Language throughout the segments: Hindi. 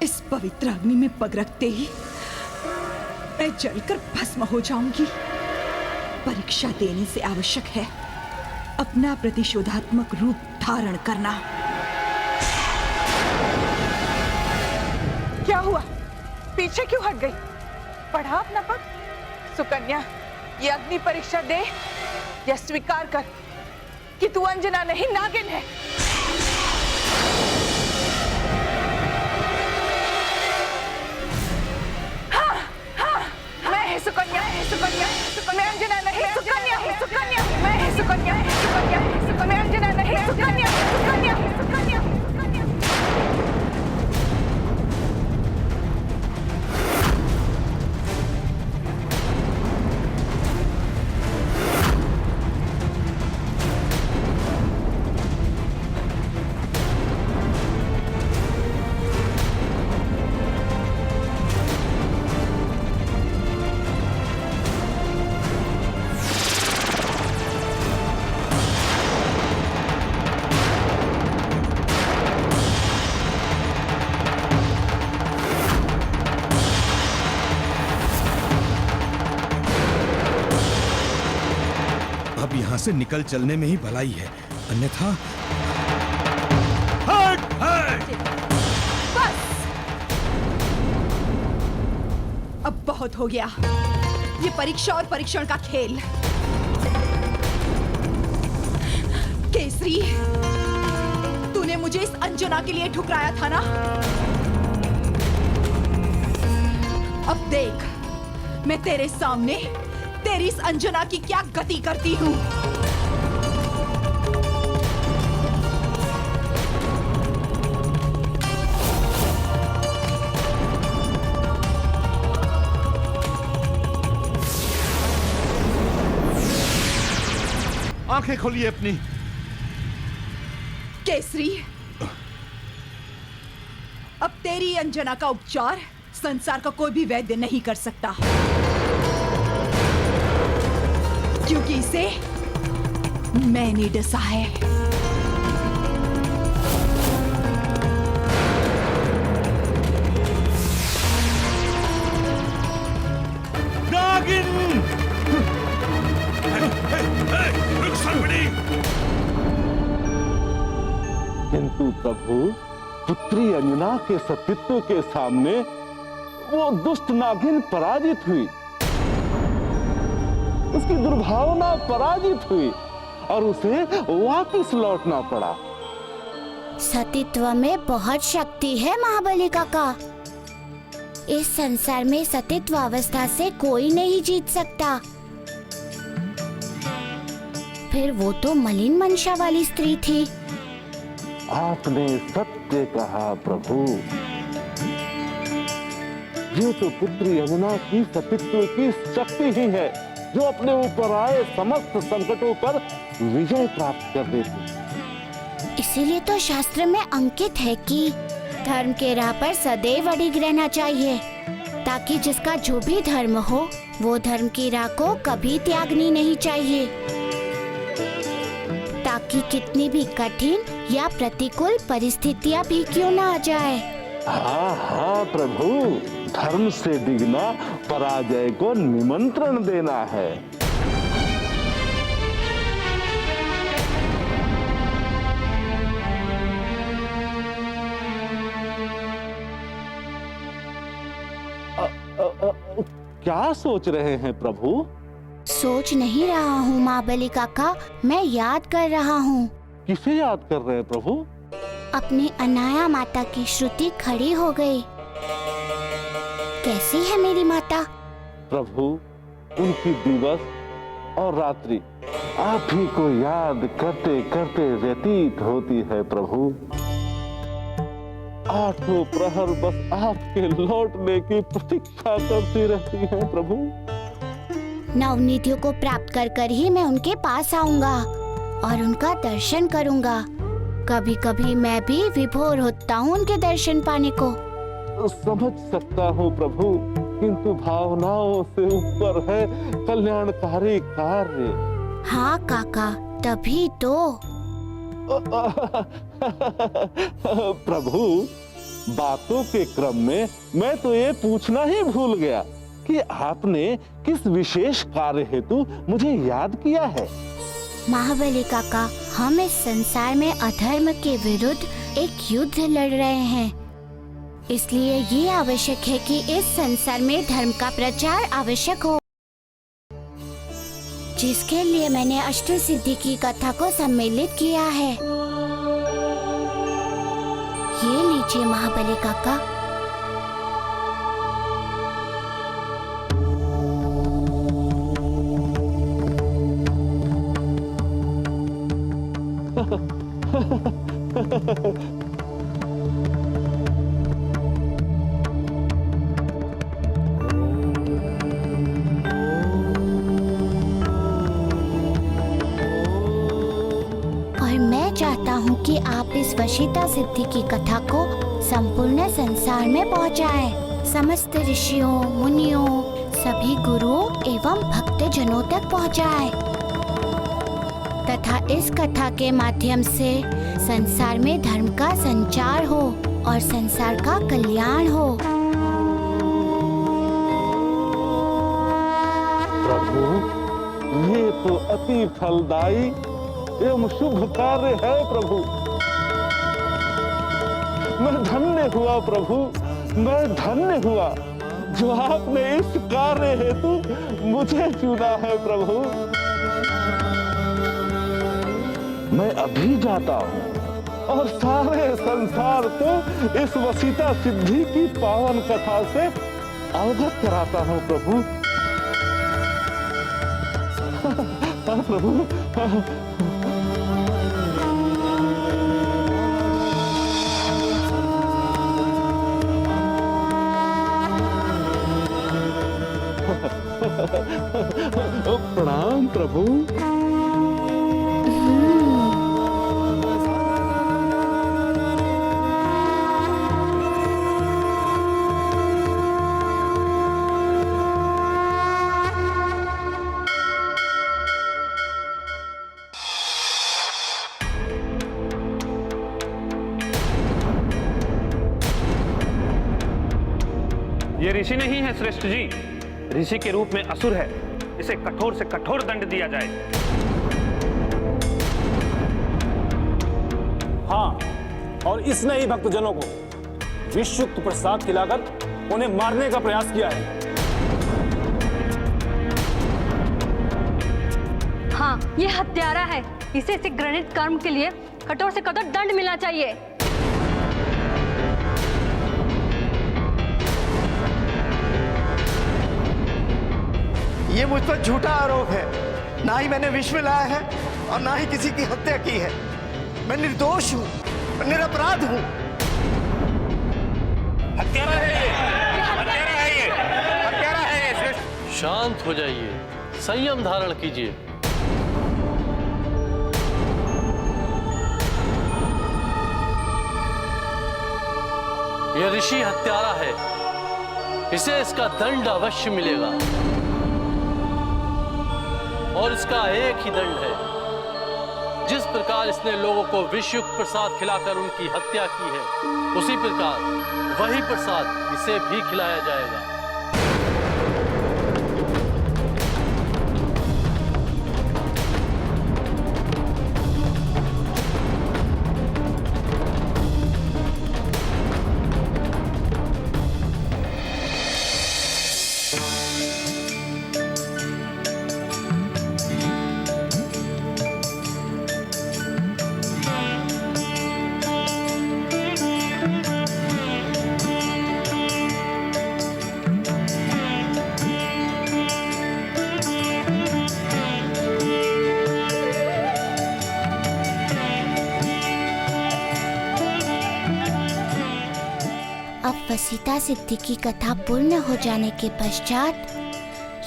इस पवित्र अग्नि में पग रखते ही मैं जलकर भस्म हो जाऊंगी। परीक्षा देने से आवश्यक है अपना प्रतिशोधात्मक रूप धारण करना। क्या हुआ? पीछे क्यों हट गई? पढ़ा अपना पग। सुकन्या, ये अग्नि परीक्षा दे या स्वीकार कर कि तू अंजना नहीं नागिन है। सुकन्या है, सुकन्या, मैं अंजना नहीं, सुकन्या है, सुकन्या, मैं है सुकन्या, सुकन्या, मैं अंजना नहीं, सुकन्या, सुकन्या, सुकन्या, सुकन्या। अब यहाँ से निकल चलने में ही भलाई है, अन्यथा हट, हट! बस अब बहुत हो गया ये परीक्षा और परीक्षण का खेल। केसरी, तूने मुझे इस अंजना के लिए ठुकराया था ना? अब देख मैं तेरे सामने तेरी इस अंजना की क्या गति करती हूँ। आंखें खोलिए अपनी। केसरी, अब तेरी अंजना का उपचार संसार का कोई भी वैद्य नहीं कर सकता, क्योंकि इसे मैंने डसा है। नागिन! रुक सर्वनी! किंतु प्रभु, पुत्री अंजना के सतीत्व के सामने वो दुष्ट नागिन पराजित हुई, उसकी दुर्भावना पराजित हुई और उसे वापस लौटना पड़ा। सतीत्व में बहुत शक्ति है महाबली काका। इस संसार में सतीत्व अवस्था से कोई नहीं जीत सकता। फिर वो तो मलिन मंशा वाली स्त्री थी। आपने सत्य कहा प्रभु। ये तो पुत्री अंजना की सतीत्व की शक्ति ही है जो अपने ऊपर आए समस्त संकटों पर विजय प्राप्त कर देती। इसीलिए तो शास्त्र में अंकित है कि धर्म के राह पर सदैव अडिग रहना चाहिए, ताकि जिसका जो भी धर्म हो वो धर्म की राह को कभी त्यागनी नहीं चाहिए, ताकि कितनी भी कठिन या प्रतिकूल परिस्थितियां भी क्यों ना आ जाए। हाँ हाँ प्रभु, धर्म से डिगना पराजय को निमंत्रण देना है। क्या सोच रहे हैं प्रभु? सोच नहीं रहा हूँ महाबली काका, मैं याद कर रहा हूँ। किसे याद कर रहे हैं प्रभु? अपनी अनाया माता की श्रुति खड़ी हो गई। कैसी है मेरी माता? प्रभु, उनकी दिवस और रात्रि आप ही को याद करते करते व्यतीत होती है प्रभु। आठों प्रहर बस आपके लौटने की प्रतीक्षा करती रहती है प्रभु। नवनिधियों को प्राप्त कर कर ही मैं उनके पास आऊंगा और उनका दर्शन करूंगा। कभी कभी मैं भी विभोर होता हूँ उनके दर्शन पाने को। समझ सकता हूँ प्रभु, किंतु भावनाओं से ऊपर है कल्याणकारी कार्य। हाँ काका, तभी तो। प्रभु, बातों के क्रम में मैं तो ये पूछना ही भूल गया कि आपने किस विशेष कार्य हेतु मुझे याद किया है। महाबली काका, हम इस संसार में अधर्म के विरुद्ध एक युद्ध लड़ रहे हैं, इसलिए ये आवश्यक है कि इस संसार में धर्म का प्रचार आवश्यक हो, जिसके लिए मैंने अष्ट सिद्धि की कथा को सम्मिलित किया है। ये लीजिए महाबली काका। और मैं चाहता हूँ कि आप इस वशीता सिद्धि की कथा को संपूर्ण संसार में पहुँचाएं, समस्त ऋषियों, मुनियों, सभी गुरुओं एवं भक्तजनों तक पहुँचाएं, तथा इस कथा के माध्यम से संसार में धर्म का संचार हो और संसार का कल्याण हो। प्रभु, ये तो अति फलदायी एवं शुभ कार्य है प्रभु। मैं धन्य हुआ प्रभु, मैं धन्य हुआ जो आपने इस कार्य हेतु मुझे चुना है प्रभु। मैं अभी जाता हूँ और सारे संसार को इस वसीता सिद्धि की पावन कथा से अवगत कराता हूँ प्रभु। हाँ प्रभु। प्रणाम प्रभु। ये ऋषि नहीं है श्रेष्ठ जी, ऋषि के रूप में असुर है। इसे कठोर से कठोर दंड दिया जाए। हाँ, और इसने ही भक्तजनों को विषयुक्त प्रसाद खिलाकर उन्हें मारने का प्रयास किया है। हाँ, ये हत्यारा है। इसे घृणित कर्म के लिए कठोर से कठोर दंड मिलना चाहिए। ये मुझ पर झूठा आरोप है। ना ही मैंने विष में लाया है और ना ही किसी की हत्या की है। मैं निर्दोष हूँ, निरपराध हूँ। हत्यारा है ये, हत्यारा है ये, हत्यारा है ये। शांत हो जाइए, संयम धारण कीजिए। यह ऋषि हत्यारा है, इसे इसका दंड अवश्य मिलेगा। और इसका एक ही दंड है। जिस प्रकार इसने लोगों को विषयुक्त प्रसाद खिलाकर उनकी हत्या की है, उसी प्रकार वही प्रसाद इसे भी खिलाया जाएगा। वसीता सिद्धि की कथा पूर्ण हो जाने के पश्चात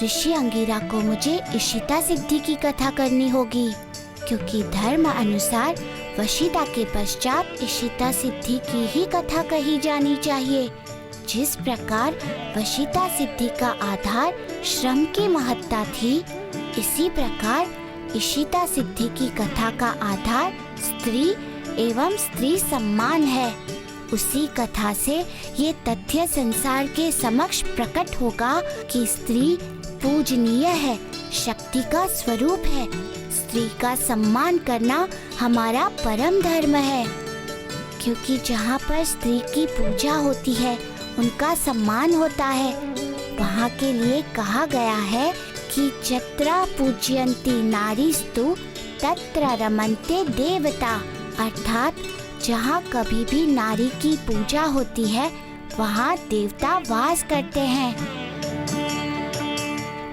ऋषि अंगिरा को मुझे इशिता सिद्धि की कथा करनी होगी, क्योंकि धर्म अनुसार वशीता के पश्चात इशिता सिद्धि की ही कथा कही जानी चाहिए। जिस प्रकार वशीता सिद्धि का आधार श्रम की महत्ता थी, इसी प्रकार इशिता सिद्धि की कथा का आधार स्त्री एवं स्त्री सम्मान है। उसी कथा से ये तथ्य संसार के समक्ष प्रकट होगा कि स्त्री पूजनीय है, शक्ति का स्वरूप है। स्त्री का सम्मान करना हमारा परम धर्म है, क्योंकि जहाँ पर स्त्री की पूजा होती है, उनका सम्मान होता है। वहाँ के लिए कहा गया है कि यत्र पूज्यन्ति नारीस्तु तत्र रमन्ते देवता, अर्थात जहाँ कभी भी नारी की पूजा होती है, वहाँ देवता वास करते हैं।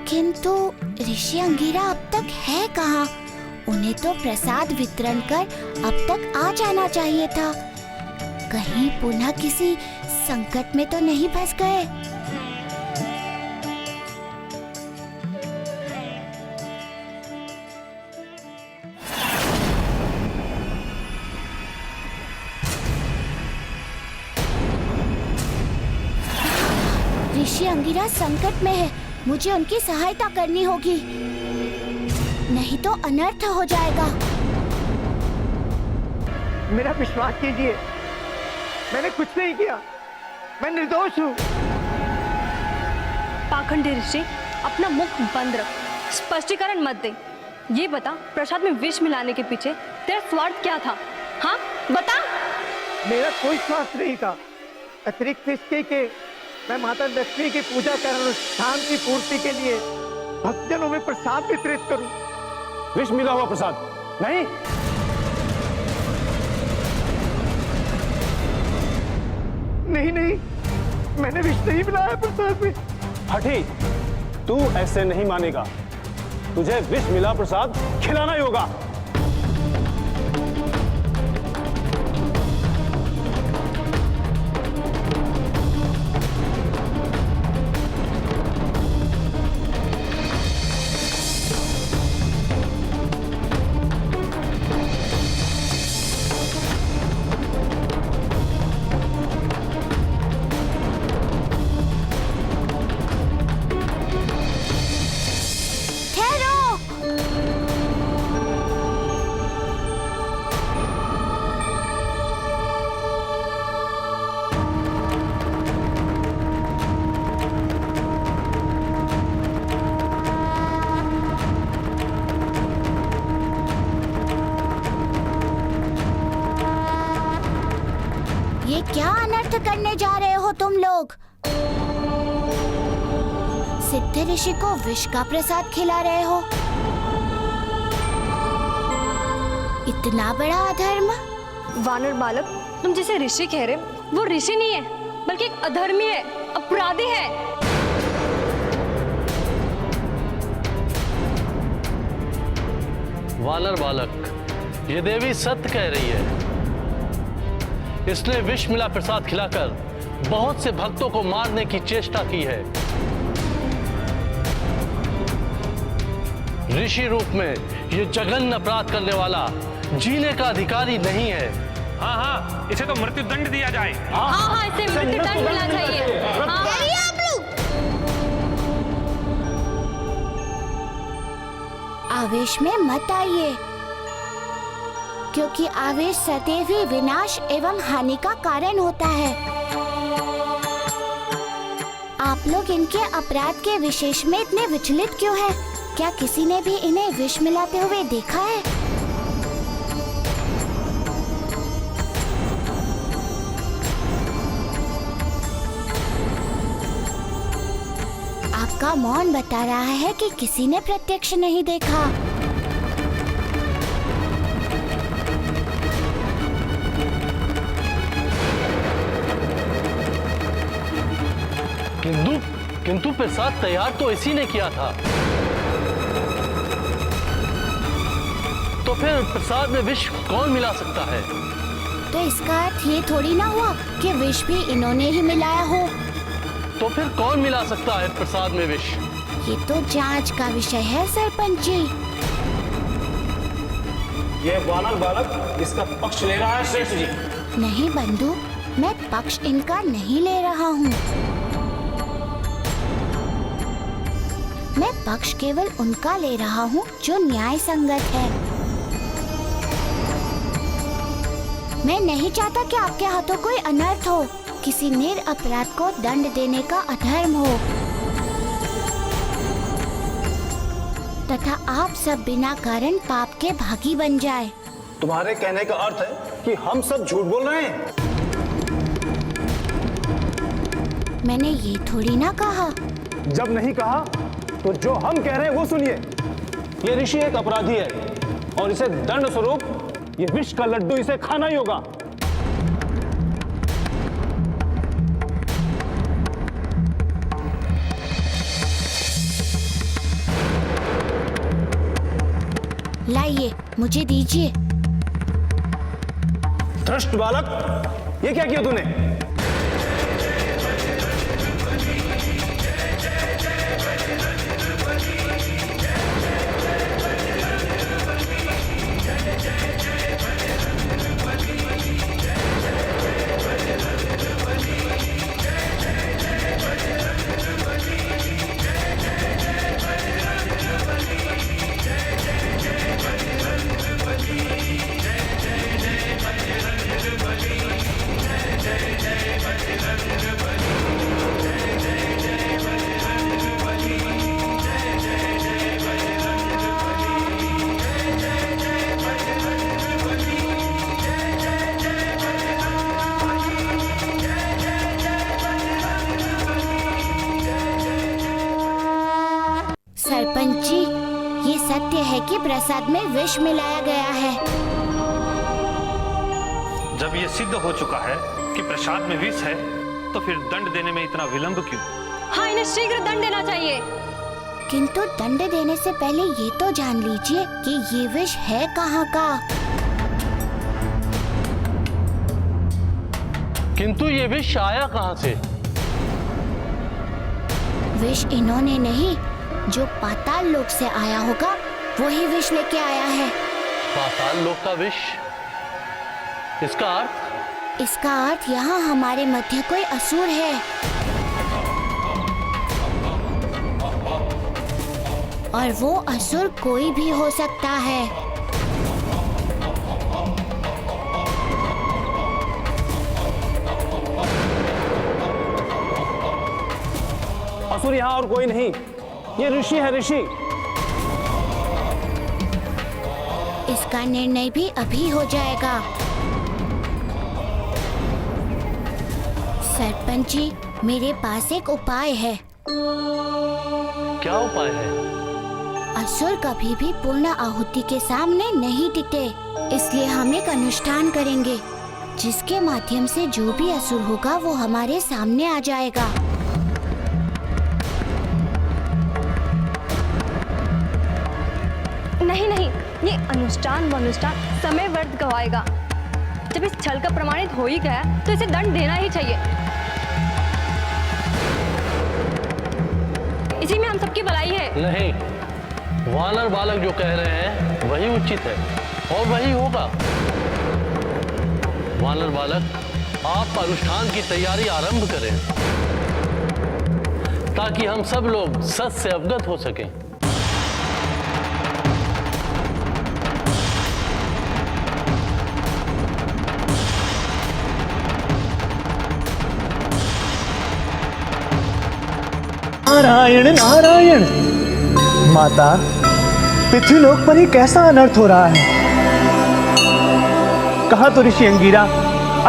किंतु ऋषि अंगिरा अब तक है कहाँ? उन्हें तो प्रसाद वितरण कर अब तक आ जाना चाहिए था। कहीं पुनः किसी संकट में तो नहीं फंस गए? ऋषि अंगिरा संकट में है, मुझे उनकी सहायता करनी होगी, नहीं तो अनर्थ हो जाएगा। मेरा विश्वास कीजिए, मैंने कुछ नहीं किया, मैं निर्दोष हूँ। पाखंडी ऋषि, अपना मुख बंद रख, स्पष्टीकरण मत दे। ये बता, प्रसाद में विष मिलाने के पीछे तेरा स्वार्थ क्या था? हाँ बता। मेरा कोई स्वार्थ नहीं था, अतिरिक्त इसके कि मैं माता लक्ष्मी की पूजा कर अनुष्ठान की पूर्ति के लिए भक्तजनों में प्रसाद वितरित करूं। विष मिला हुआ प्रसाद नहीं। नहीं नहीं, मैंने विष नहीं मिलाया प्रसाद में। हठी, तू ऐसे नहीं मानेगा, तुझे विष मिला प्रसाद खिलाना ही होगा। ये क्या अनर्थ करने जा रहे हो तुम लोग? सिद्ध ऋषि को विष का प्रसाद खिला रहे हो? इतना बड़ा अधर्म? वानर बालक, तुम जिसे ऋषि कह रहे, वो ऋषि नहीं है, बल्कि एक अधर्मी है, अपराधी है। वानर बालक, ये देवी सत्य कह रही है। इसने विष मिला प्रसाद खिलाकर बहुत से भक्तों को मारने की चेष्टा की है। ऋषि रूप में ये जघन्य अपराध करने वाला जीने का अधिकारी नहीं है। हाँ हाँ, इसे तो मृत्यु दंड दिया जाए। हाँ, इसे मृत्यु दंड मिलना चाहिए। आवेश में मत आइए, क्योंकि आवेश सदैव ही विनाश एवं हानि का कारण होता है। आप लोग इनके अपराध के विशेष में इतने विचलित क्यों हैं? क्या किसी ने भी इन्हें विष मिलाते हुए देखा है? आपका मौन बता रहा है कि किसी ने प्रत्यक्ष नहीं देखा। किंतु प्रसाद तैयार तो इसी ने किया था। तो फिर प्रसाद में विष कौन मिला सकता है? तो इसका अर्थ ये थोड़ी ना हुआ कि विष भी इन्होंने ही मिलाया हो। तो फिर कौन मिला सकता है प्रसाद में विष? ये तो जांच का विषय है सरपंच जी। ये वानर बालक इसका पक्ष ले रहा है श्रेष्ठ जी। नहीं बंधु, मैं पक्ष इनका नहीं ले रहा हूँ। मैं पक्ष केवल उनका ले रहा हूँ जो न्याय संगत है। मैं नहीं चाहता कि आपके हाथों कोई अनर्थ हो, किसी निरपराध को दंड देने का अधर्म हो, तथा आप सब बिना कारण पाप के भागी बन जाए। तुम्हारे कहने का अर्थ है कि हम सब झूठ बोल रहे हैं? मैंने ये थोड़ी ना कहा। जब नहीं कहा तो जो हम कह रहे हैं वो सुनिए। ये ऋषि एक अपराधी है और इसे दंड स्वरूप ये विष का लड्डू इसे खाना ही होगा। लाइए, मुझे दीजिए। भ्रष्ट बालक, ये क्या किया तूने? सरपंच जी, ये सत्य है कि प्रसाद में विष मिलाया गया है। जब ये सिद्ध हो चुका है कि प्रसाद में विष है, तो फिर दंड देने में इतना विलंब क्यों? हाँ, इन्हें शीघ्र दंड देना चाहिए। किंतु दंड देने से पहले ये तो जान लीजिए कि ये विष है कहाँ का। किंतु ये विष आया कहाँ से? विष इन्होंने नहीं, जो पाताल लोक से आया होगा वही विष लेके आया है। पाताल लोक का विष? इसका अर्थ? इसका अर्थ यहाँ हमारे मध्य कोई असुर है, और वो असुर कोई भी हो सकता है। असुर यहाँ और कोई नहीं, ये ऋषि है, ऋषि। इसका निर्णय भी अभी हो जाएगा। सरपंच जी, मेरे पास एक उपाय है। क्या उपाय है? असुर कभी भी पूर्ण आहुति के सामने नहीं टिकते, इसलिए हम एक अनुष्ठान करेंगे जिसके माध्यम से जो भी असुर होगा वो हमारे सामने आ जाएगा। नहीं नहीं, ये अनुष्ठान समय व्यर्थ गवाएगा। जब इस छल का प्रमाणित हो ही गया तो इसे दंड देना ही चाहिए। इसी में हम सबकी भलाई है। नहीं, वानर बालक जो कह रहे हैं वही उचित है और वही होगा। वानर बालक, आप अनुष्ठान की तैयारी आरंभ करें ताकि हम सब लोग सच से अवगत हो सकें। नारायण नारायण। माता, पृथ्वीलोक पर ही कैसा अनर्थ हो रहा है। कहा तो ऋषि अंगीरा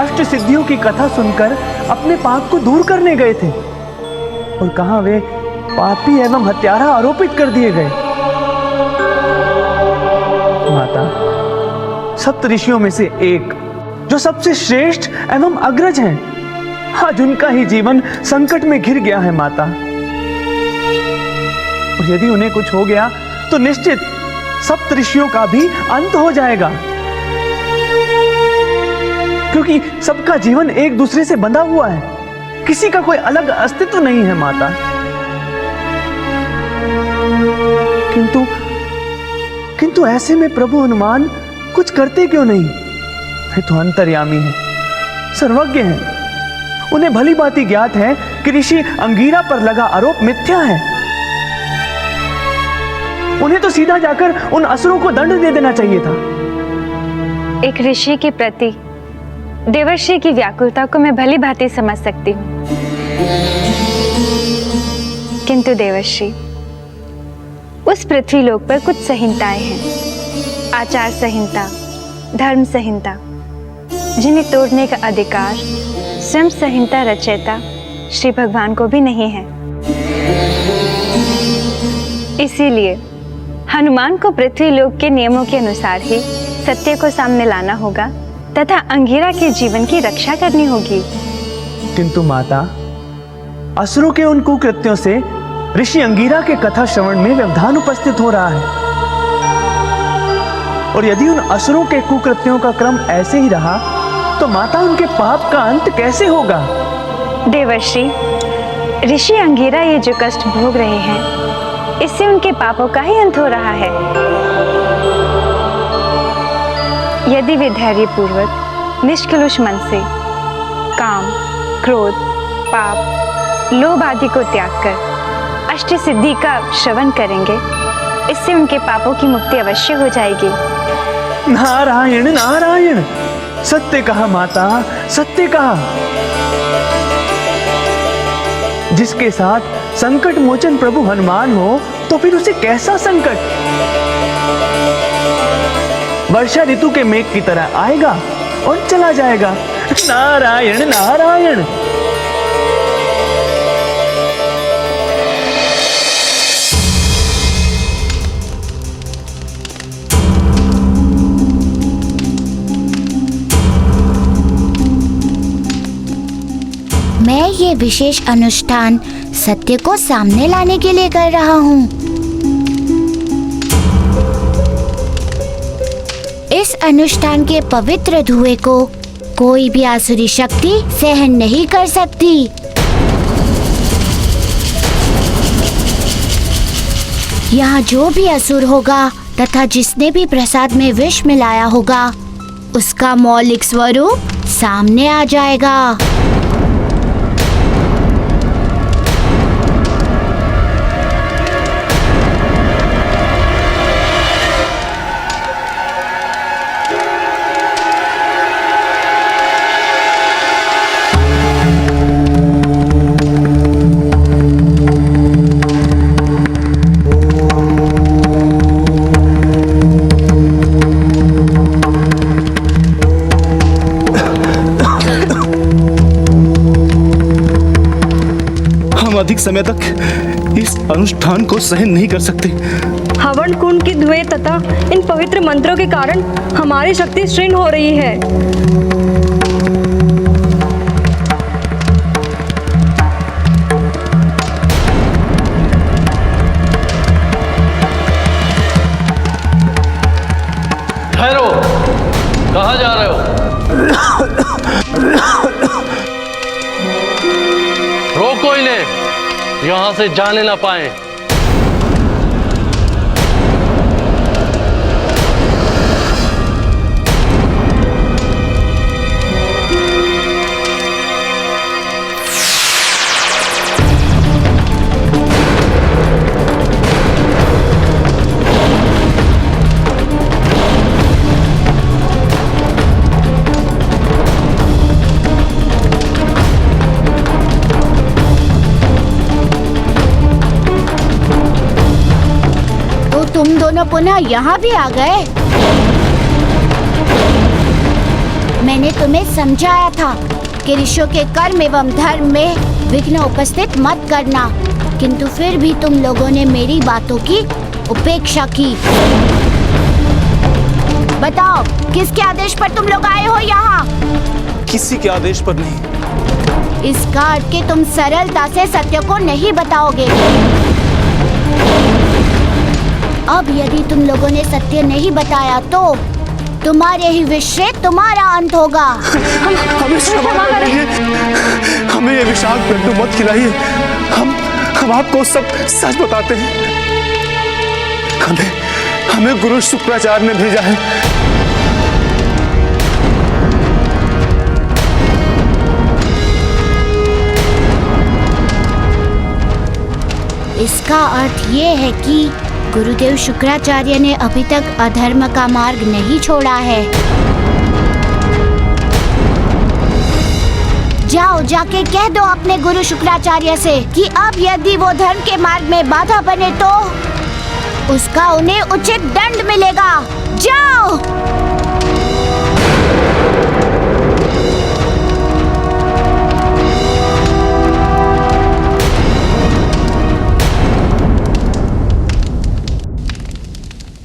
अष्ट सिद्धियों की कथा सुनकर अपने पाप को दूर करने गए थे, और कहा वे पापी एवं हत्यारा आरोपित कर दिए गए। माता, सप्त ऋषियों में से एक जो सबसे श्रेष्ठ एवं अग्रज हैं, आज उनका ही जीवन संकट में घिर गया है। माता, और यदि उन्हें कुछ हो गया तो निश्चित सप्त ऋषियों का भी अंत हो जाएगा, क्योंकि सबका जीवन एक दूसरे से बंधा हुआ है, किसी का कोई अलग अस्तित्व नहीं है। माता, किंतु ऐसे में प्रभु हनुमान कुछ करते क्यों नहीं? वे तो अंतर्यामी हैं, सर्वज्ञ हैं। उन्हें भली भांति ज्ञात है कि ऋषि अंगीरा पर लगा आरोप मिथ्या है। उन्हें तो सीधा जाकर उन असुरों को दंड दे देना चाहिए था। एक ऋषि के प्रति देवर्षि की व्याकुलता को मैं भली भांति समझ सकती हूँ, किंतु देवर्षि, उस पृथ्वी लोक पर कुछ संहिताएं हैं, आचार संहिता, धर्म संहिता, जिन्हें तोड़ने का अधिकार स्वयं संहिता रचयिता श्री भगवान को भी नहीं है। इसीलिए हनुमान को पृथ्वी लोक के नियमों के अनुसार ही सत्य को सामने लाना होगा तथा अंगिरा के जीवन की रक्षा करनी होगी। किंतु माता, असुरों के उन कुकृत्यों से ऋषि अंगिरा के कथा श्रवण में व्यवधान उपस्थित हो रहा है, और यदि उन असुरों के कुकृत्यों का क्रम ऐसे ही रहा तो माता, उनके पाप का अंत कैसे होगा? देवर्षि, ऋषि अंगिरा ये जो कष्ट भोग रहे हैं, इससे उनके पापों का ही अंत हो रहा है। यदि वे धैर्यपूर्वक निष्कलुष मन से काम, क्रोध, पाप, लोभ आदि को त्याग कर अष्ट सिद्धि का श्रवण करेंगे, इससे उनके पापों की मुक्ति अवश्य हो जाएगी। नारायण नारायण, सत्य कहा माता, सत्य कहा। जिसके साथ संकट मोचन प्रभु हनुमान हो, तो फिर उसे कैसा संकट? वर्षा ऋतु के मेघ की तरह आएगा और चला जाएगा। नारायण नारायण। मैं ये विशेष अनुष्ठान सत्य को सामने लाने के लिए कर रहा हूँ। इस अनुष्ठान के पवित्र धुएं को कोई भी आसुरी शक्ति सहन नहीं कर सकती। यहाँ जो भी असुर होगा तथा जिसने भी प्रसाद में विष मिलाया होगा, उसका मौलिक स्वरूप सामने आ जाएगा। अधिक समय तक इस अनुष्ठान को सहन नहीं कर सकते। हवन कुंड की धुएं तथा इन पवित्र मंत्रों के कारण हमारी शक्ति क्षीण हो रही है। ठहरो, कहाँ जा रहे हो? रोको इन्हें, यहां से जाने ना पाए। तुम दोनों पुनः यहाँ भी आ गए। मैंने तुम्हें समझाया था कि ऋषियों के कर्म एवं धर्म में विघ्न उपस्थित मत करना, किंतु फिर भी तुम लोगों ने मेरी बातों की उपेक्षा की। बताओ, किसके आदेश पर तुम लोग आए हो यहाँ? किसी के आदेश पर नहीं। इसका अर्थ कि तुम सरलता से सत्य को नहीं बताओगे। अब यदि तुम लोगों ने सत्य नहीं बताया तो तुम्हारे ही विष से तुम्हारा अंत होगा। हमें क्षमा करिए, हमें ये विषाक्त लड्डू मत खिलाइए। हम आपको सब सच बताते हैं। हमें गुरु शुक्राचार्य ने भेजा है। इसका अर्थ ये है कि गुरुदेव शुक्राचार्य ने अभी तक अधर्म का मार्ग नहीं छोड़ा है। जाओ जाके कह दो अपने गुरु शुक्राचार्य से कि अब यदि वो धर्म के मार्ग में बाधा बने तो उसका उन्हें उचित दंड मिलेगा। जाओ।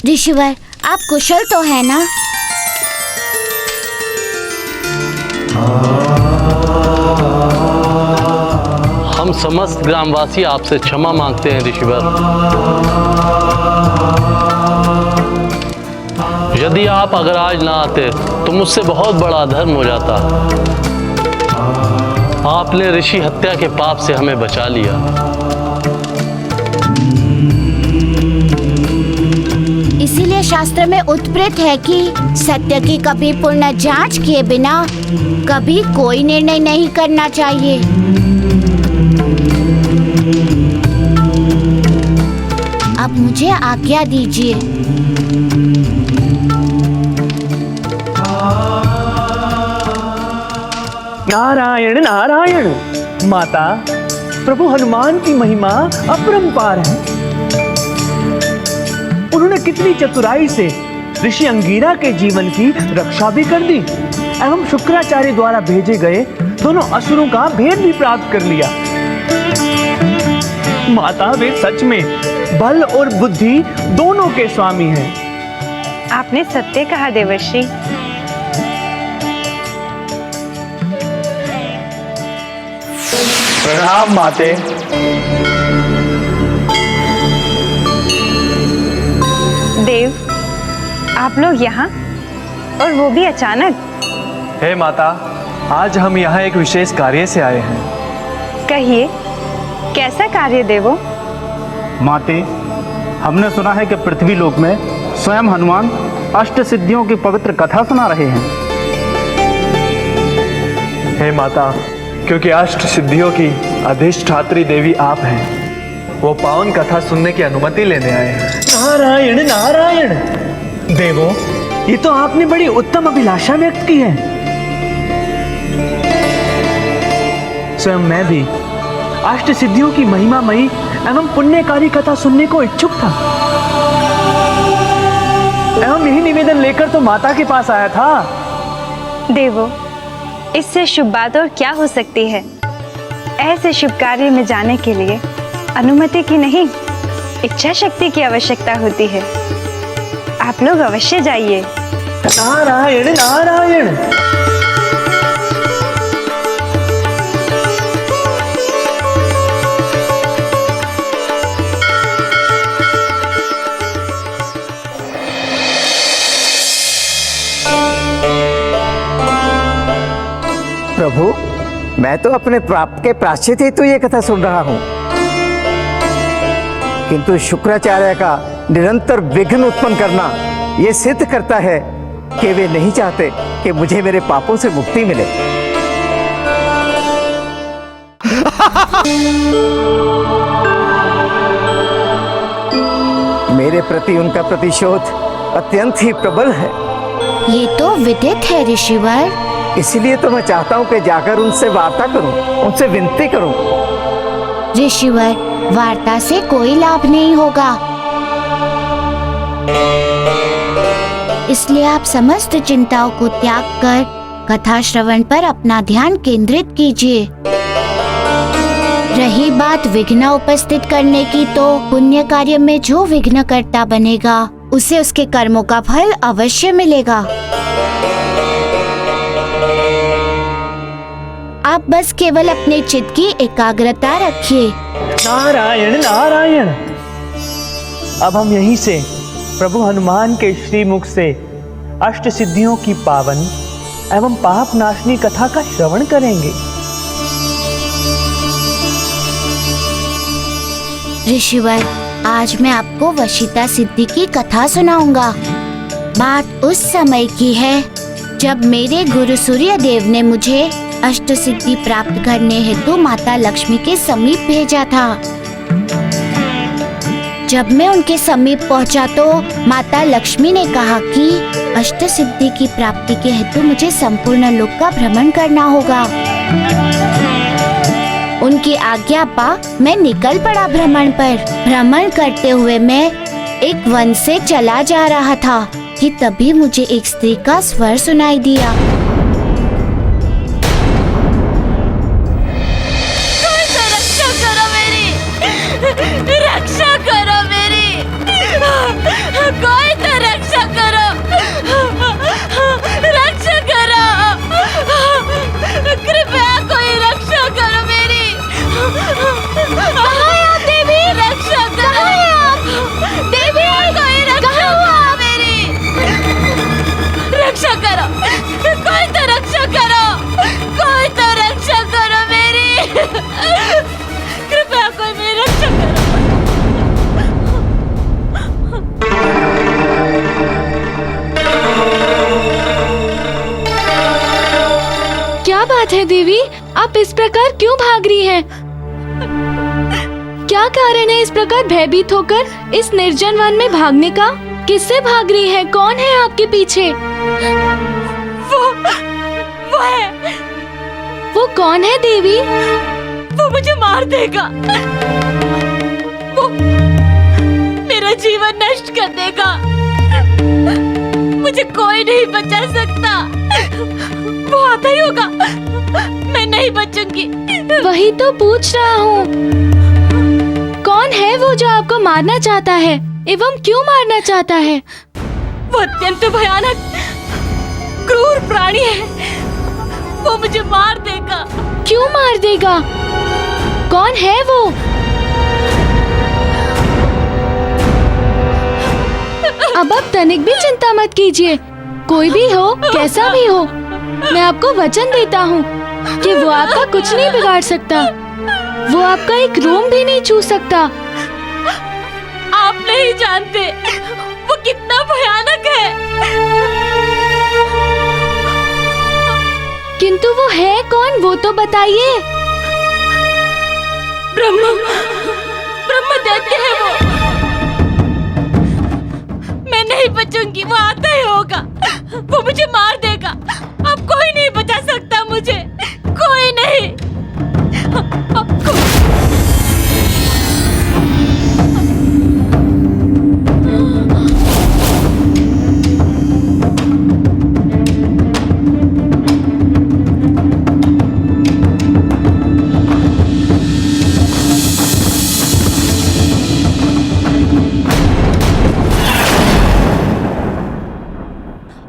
ऋषिवर, आप कुशल तो है ना? हम समस्त ग्रामवासी आपसे क्षमा मांगते हैं ऋषिवर। यदि आप अगर आज ना आते तो मुझसे बहुत बड़ा अधर्म हो जाता। आपने ऋषि हत्या के पाप से हमें बचा लिया। इसीलिए शास्त्र में उत्प्रेत है कि सत्य की कभी पूर्ण जांच किए बिना कभी कोई निर्णय नहीं करना चाहिए। अब मुझे आज्ञा दीजिए। नारायण नारायण। माता, प्रभु हनुमान की महिमा अपरंपार है। उन्होंने कितनी चतुराई से ऋषि अंगीरा के जीवन की रक्षा भी कर दी एवं शुक्राचार्य द्वारा भेजे गए दोनों असुरों का भेद भी प्राप्त कर लिया। माता, वे सच में बल और बुद्धि दोनों के स्वामी हैं। आपने सत्य कहा देवर्षि। प्रणाम माते। देव, आप लोग यहाँ और वो भी अचानक? हे माता, आज हम यहाँ एक विशेष कार्य से आए हैं। कहिए, कैसा कार्य देवो? माते, हमने सुना है कि पृथ्वी लोक में स्वयं हनुमान अष्ट सिद्धियों की पवित्र कथा सुना रहे हैं। हे माता, क्योंकि अष्ट सिद्धियों की अधिष्ठात्री देवी आप हैं, वो पावन कथा सुनने की अनुमति लेने आए हैं। नारायण नारायण। देवो, ये तो आपने बड़ी उत्तम अभिलाषा व्यक्त की है। स्वयं मैं भी अष्ट सिद्धियों की महिमामयी एवं पुण्यकारी कथा सुनने को इच्छुक था एवं यही निवेदन लेकर तो माता के पास आया था। देवो, इससे शुभ बात और क्या हो सकती है? ऐसे शुभ कार्य में जाने के लिए अनुमति की नहीं, इच्छा शक्ति की आवश्यकता होती है। आप लोग अवश्य जाइए। नारायण नारायण। प्रभु, मैं तो अपने पाप के प्रायश्चित ही तो ये कथा सुन रहा हूँ, किंतु शुक्राचार्य का निरंतर विघ्न उत्पन्न करना ये सिद्ध करता है कि वे नहीं चाहते कि मुझे मेरे पापों से मुक्ति मिले। मेरे प्रति उनका प्रतिशोध अत्यंत ही प्रबल है। ये तो विदित है ऋषिवर। इसलिए तो मैं चाहता हूँ कि जाकर उनसे वार्ता करूँ, उनसे विनती करूँ। ऋषिवर, वार्ता से कोई लाभ नहीं होगा, इसलिए आप समस्त चिंताओं को त्याग कर कथा श्रवण पर अपना ध्यान केंद्रित कीजिए। रही बात विघ्न उपस्थित करने की, तो पुण्य कार्य में जो विघ्न कर्ता बनेगा उसे उसके कर्मों का फल अवश्य मिलेगा। आप बस केवल अपने चित्त की एकाग्रता रखिए। नारायण नारायण। अब हम यहीं से प्रभु हनुमान के श्रीमुख से अष्ट सिद्धियों की पावन एवं पाप नाशनी कथा का श्रवण करेंगे। ऋषिवर, आज मैं आपको वशिता सिद्धि की कथा सुनाऊंगा। बात उस समय की है जब मेरे गुरु सूर्य देव ने मुझे अष्ट सिद्धि प्राप्त करने हेतु माता लक्ष्मी के समीप भेजा था। जब मैं उनके समीप पहुंचा तो माता लक्ष्मी ने कहा कि अष्ट सिद्धि की प्राप्ति के हेतु मुझे संपूर्ण लोक का भ्रमण करना होगा। उनकी आज्ञा पा मैं निकल पड़ा भ्रमण पर। भ्रमण करते हुए मैं एक वन से चला जा रहा था कि तभी मुझे एक स्त्री का स्वर सुनाई दिया। रक्षा करो मेरी, रक्षा करो मेरी, कोई तो रक्षा करो, रक्षा करो, कृपया कोई रक्षा करो मेरी। कहाँ है आप देवी? रक्षा करो देवी, कोई रक्षा करो मेरी, रक्षा करो, कोई तो रक्षा करो, कोई तो रक्षा करो मेरी, कृपया कोई मेरी रक्षा करो। क्या बात है देवी, आप इस प्रकार क्यों भाग रही हैं? क्या कारण है इस प्रकार भयभीत होकर इस निर्जन वन में भागने का? किससे भाग रही है? कौन है आपके पीछे? वो है। वो कौन है देवी? वो मुझे मार देगा, वो मेरा जीवन नष्ट कर देगा, मुझे कोई नहीं बचा सकता। वो आता ही होगा, मैं नहीं बचूंगी। वही तो पूछ रहा हूँ, कौन है वो जो आपको मारना चाहता है एवं क्यों मारना चाहता है? वो अत्यंत भयानक क्रूर प्राणी है, वो मुझे मार देगा। क्यों मार देगा? कौन है वो? अब आप तनिक भी चिंता मत कीजिए, कोई भी हो, कैसा भी हो, मैं आपको वचन देता हूँ कि वो आपका कुछ नहीं बिगाड़ सकता, वो आपका एक रोम भी नहीं छू सकता। आप नहीं जानते वो कितना भयानक है। किंतु वो है कौन, वो तो बताइए। ब्रह्म दैत्य है वो। मैं नहीं बचूंगी, वो आता ही होगा, वो मुझे मार देगा। अब कोई नहीं बचा सकता मुझे, कोई नहीं।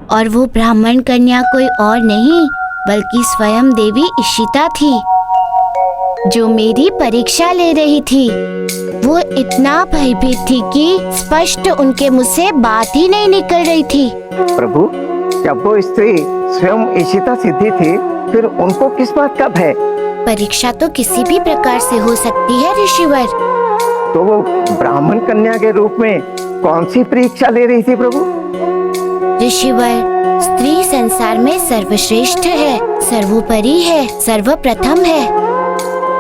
और वो ब्राह्मण कन्या कोई और नहीं बल्कि स्वयं देवी इशिता थी, जो मेरी परीक्षा ले रही थी। वो इतना भयभीत थी कि स्पष्ट उनके मुंह से बात ही नहीं निकल रही थी। प्रभु, जब वो स्त्री स्वयं इशिता सिद्धि थी, फिर उनको किस बात का भय? परीक्षा तो किसी भी प्रकार से हो सकती है ऋषिवर। तो वो ब्राह्मण कन्या के रूप में कौन सी परीक्षा ले रही थी प्रभु? ऋषिवर, स्त्री संसार में सर्वश्रेष्ठ है, सर्वोपरि है, सर्वप्रथम है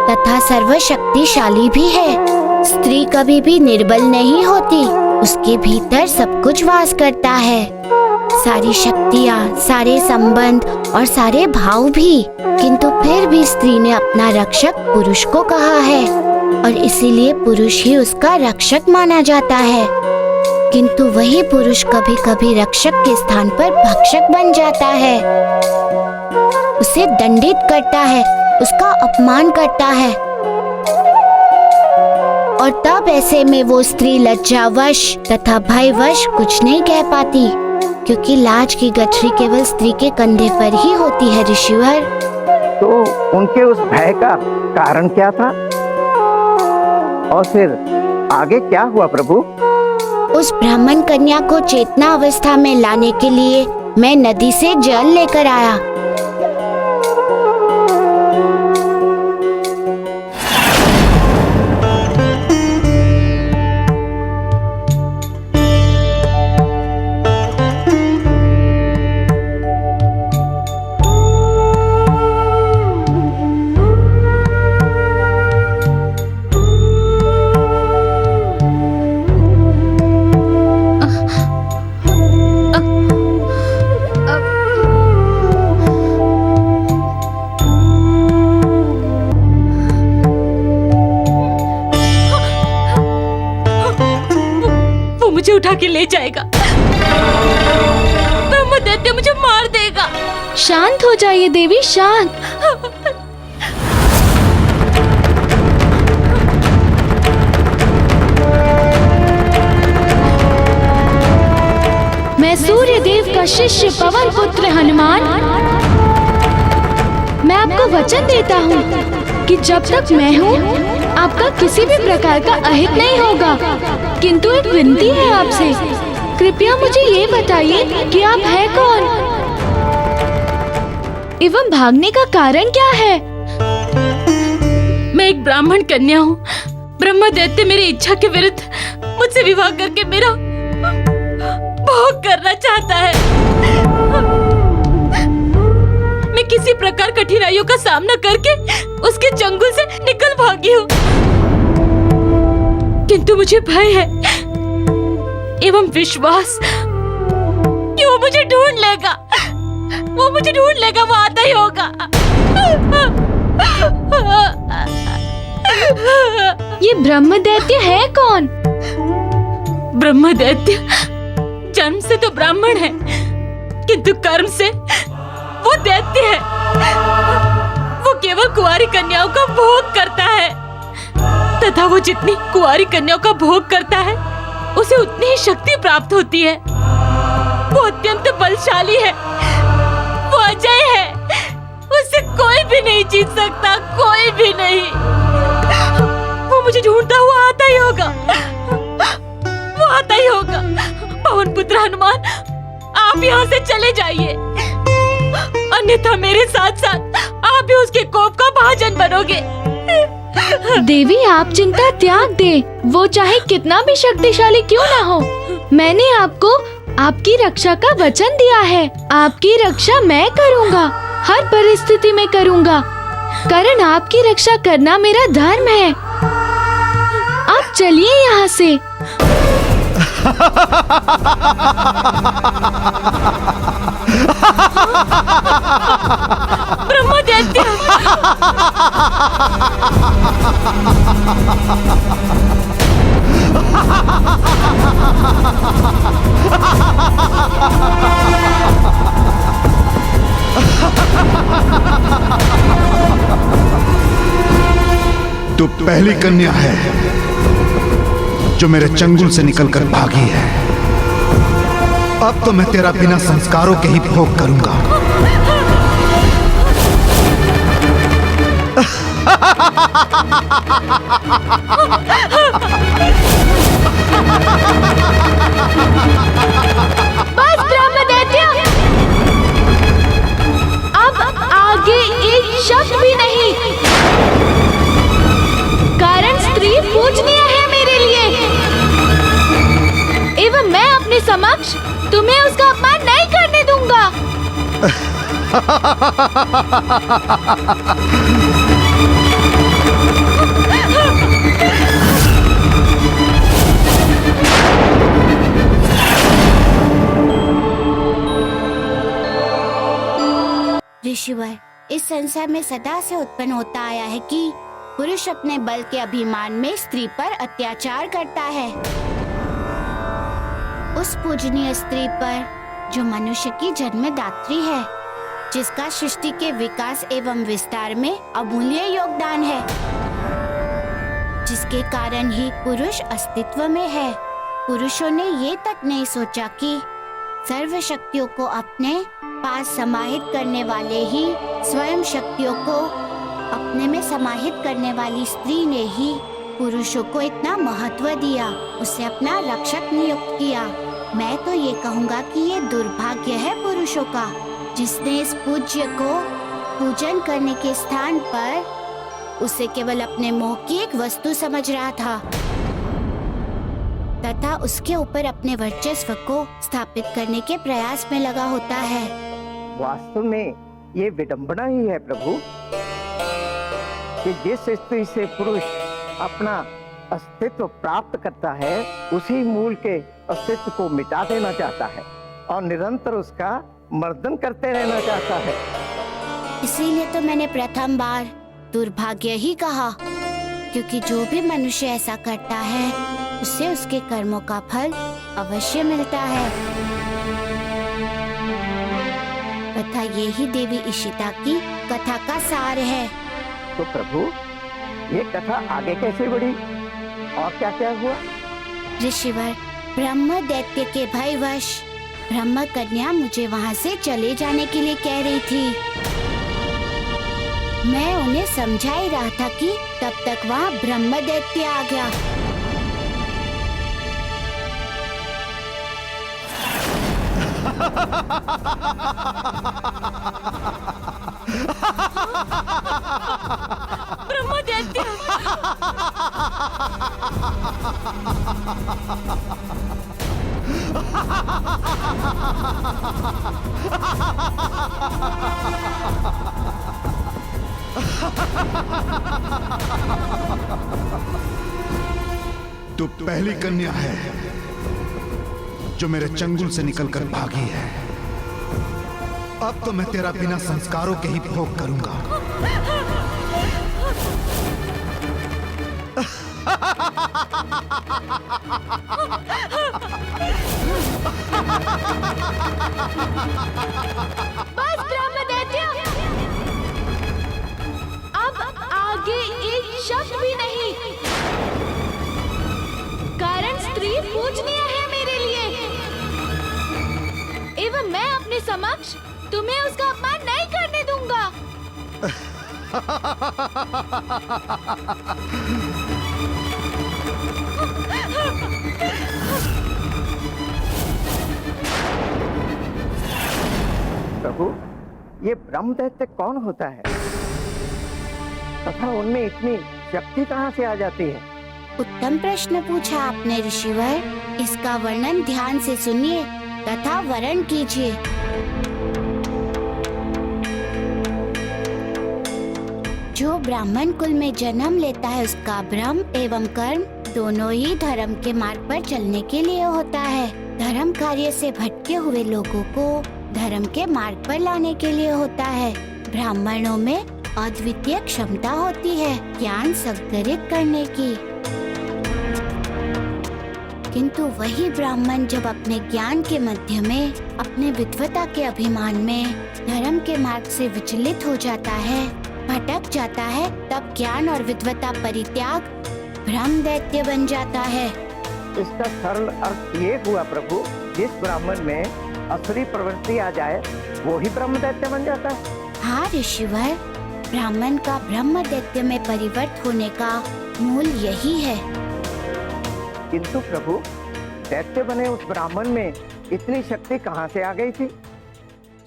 तथा सर्वशक्तिशाली भी है। स्त्री कभी भी निर्बल नहीं होती, उसके भीतर सब कुछ वास करता है, सारी शक्तियाँ, सारे संबंध और सारे भाव भी। किंतु फिर भी स्त्री ने अपना रक्षक पुरुष को कहा है और इसीलिए पुरुष ही उसका रक्षक माना जाता है। किंतु वही पुरुष कभी कभी रक्षक के स्थान पर भक्षक बन जाता है, उसे दंडित करता है, उसका अपमान करता है। और तब ऐसे में वो स्त्री लज्जावश तथा भयवश कुछ नहीं कह पाती, क्योंकि लाज की गठरी केवल स्त्री के कंधे पर ही होती है ऋषिवर। तो उनके उस भय का कारण क्या था और फिर आगे क्या हुआ प्रभु? उस ब्राह्मण कन्या को चेतना अवस्था में लाने के लिए मैं नदी से जल लेकर आया। उठा के ले जाएगा। ब्रह्म दैत्य मुझे मार देगा। शांत हो जाइए देवी, शांत। मैं सूर्य देव का शिष्य पवन पुत्र हनुमान, मैं आपको वचन देता हूँ कि जब तक मैं हूँ आपका किसी भी प्रकार का अहित नहीं होगा। किंतु एक विनती है आपसे, कृपया मुझे ये बताइए कि आप हैं कौन एवं भागने का कारण क्या है? मैं एक ब्राह्मण कन्या हूँ। ब्रह्म दैत्य मेरी इच्छा के विरुद्ध मुझसे विवाह करके मेरा भोग करना चाहता है। मैं किसी प्रकार कठिनाइयों का सामना करके उसके चंगुल से निकल भागी हूँ, किंतु मुझे भय है एवं विश्वास कि वो मुझे ढूंढ लेगा। वो मुझे ढूंढ लेगा, वो आता ही होगा। ये ब्रह्म दैत्य है कौन? ब्रह्म दैत्य जन्म से तो ब्राह्मण है, किंतु कर्म से वो दैत्य है। वो केवल कुंवारी कन्याओं का भोग करता है, तथा वो जितनी कुंवारी कन्याओं का भोग करता है उसे उतनी ही शक्ति प्राप्त होती है। वो अत्यंत बलशाली है, वो अजय है, उससे कोई भी नहीं जीत सकता, कोई भी नहीं। वो मुझे ढूंढता हुआ आता ही होगा, वो आता ही होगा। पवन पुत्र हनुमान, आप यहाँ से चले जाइए, अन्यथा मेरे साथ साथ आप भी उसके कोप का भाजन बनोगे। देवी आप चिंता त्याग दे, वो चाहे कितना भी शक्तिशाली क्यों ना हो, मैंने आपको आपकी रक्षा का वचन दिया है। आपकी रक्षा मैं करूँगा, हर परिस्थिति में करूँगा, कारण आपकी रक्षा करना मेरा धर्म है। आप चलिए यहाँ से। ब्रह्म दैत्य, तू पहली कन्या है जो मेरे चंगुल से निकलकर भागी है। अब तो मैं तेरा बिना संस्कारों के ही भोग करूंगा। बस ब्रह्म दैत्य, अब आगे एक शब्द भी नहीं, कारण स्त्री पूजनीय है मेरे लिए एवं मैं अपने समक्ष तुम्हें उसका अपमान नहीं करने दूंगा। ऋषिवर, इस संसार में सदा से उत्पन्न होता आया है कि पुरुष अपने बल के अभिमान में स्त्री पर अत्याचार करता है। उस पूजनीय स्त्री पर जो मनुष्य की जन्मदात्री है, जिसका सृष्टि के विकास एवं विस्तार में अमूल्य योगदान है, जिसके कारण ही पुरुष अस्तित्व में है। पुरुषों ने ये तक नहीं सोचा कि सर्व शक्तियों को अपने पास समाहित करने वाले ही स्वयं शक्तियों को अपने में समाहित करने वाली स्त्री ने ही पुरुषों को इतना महत्व दिया, उसे अपना रक्षक नियुक्त किया। मैं तो ये कहूँगा कि ये दुर्भाग्य है पुरुषों का, जिसने इस पूज्य को पूजन करने के स्थान पर उसे केवल अपने मोह की एक वस्तु समझ रहा था तथा उसके ऊपर अपने वर्चस्व को स्थापित करने के प्रयास में लगा होता है। वास्तव में ये विडंबना ही है प्रभु कि जिस स्त्री से पुरुष अपना अस्तित्व प्राप्त करता है, उसी मूल के अस्तित्व को मिटा देना चाहता है और निरंतर उसका मर्दन करते रहना चाहता है। इसीलिए तो मैंने प्रथम बार दुर्भाग्य ही कहा, क्योंकि जो भी मनुष्य ऐसा करता है उससे उसके कर्मों का फल अवश्य मिलता है। तथा यही देवी इशिता की कथा का सार है। तो प्रभु, ये कथा आगे कैसे बढ़ी और क्या क्या हुआ? ऋषिवर, ब्रह्म दैत्य के भयवश ब्रह्म कन्या मुझे वहाँ से चले जाने के लिए कह रही थी। मैं उन्हें समझा ही रहा था कि तब तक वहाँ ब्रह्म दैत्य आ गया। ब्रह्म दैत्य! तू पहली कन्या है जो मेरे चंगुल से निकलकर भागी है। अब तो मैं तेरा बिना संस्कारों के ही भोग करूंगा। बस ब्रह्मदैत्य, अब आगे एक शब्द भी नहीं। कारण स्त्री पूजनीय है मेरे लिए, एवं मैं अपने समक्ष तुम्हें उसका अपमान नहीं करने दूंगा। प्रभु, ये ब्रह्म दैत्य कौन होता है तथा उनमें इतनी शक्ति कहाँ से आ जाती है? उत्तम प्रश्न पूछा आपने ऋषिवर। इसका वर्णन ध्यान से सुनिए तथा वर्ण कीजिए। जो ब्राह्मण कुल में जन्म लेता है उसका ब्रह्म एवं कर्म दोनों ही धर्म के मार्ग पर चलने के लिए होता है। धर्म कार्य से भटके हुए लोगों को धर्म के मार्ग पर लाने के लिए होता है। ब्राह्मणों में अद्वितीय क्षमता होती है ज्ञान संग्रहित करने की, किंतु वही ब्राह्मण जब अपने ज्ञान के मध्य में, अपने विद्वता के अभिमान में धर्म के मार्ग से विचलित हो जाता है, भटक जाता है, तब ज्ञान और विद्वता परित्याग ब्रह्म दैत्य बन जाता है। इसका सरल अर्थ ये हुआ प्रभु, जिस ब्राह्मण में असुरी प्रवृत्ति आ जाए वो ही ब्रह्म दैत्य बन जाता है। हाँ ऋषिवर, ब्राह्मण का ब्रह्म दैत्य में परिवर्त होने का मूल यही है। किंतु प्रभु, दैत्य बने उस ब्राह्मण में इतनी शक्ति कहाँ से आ गई थी?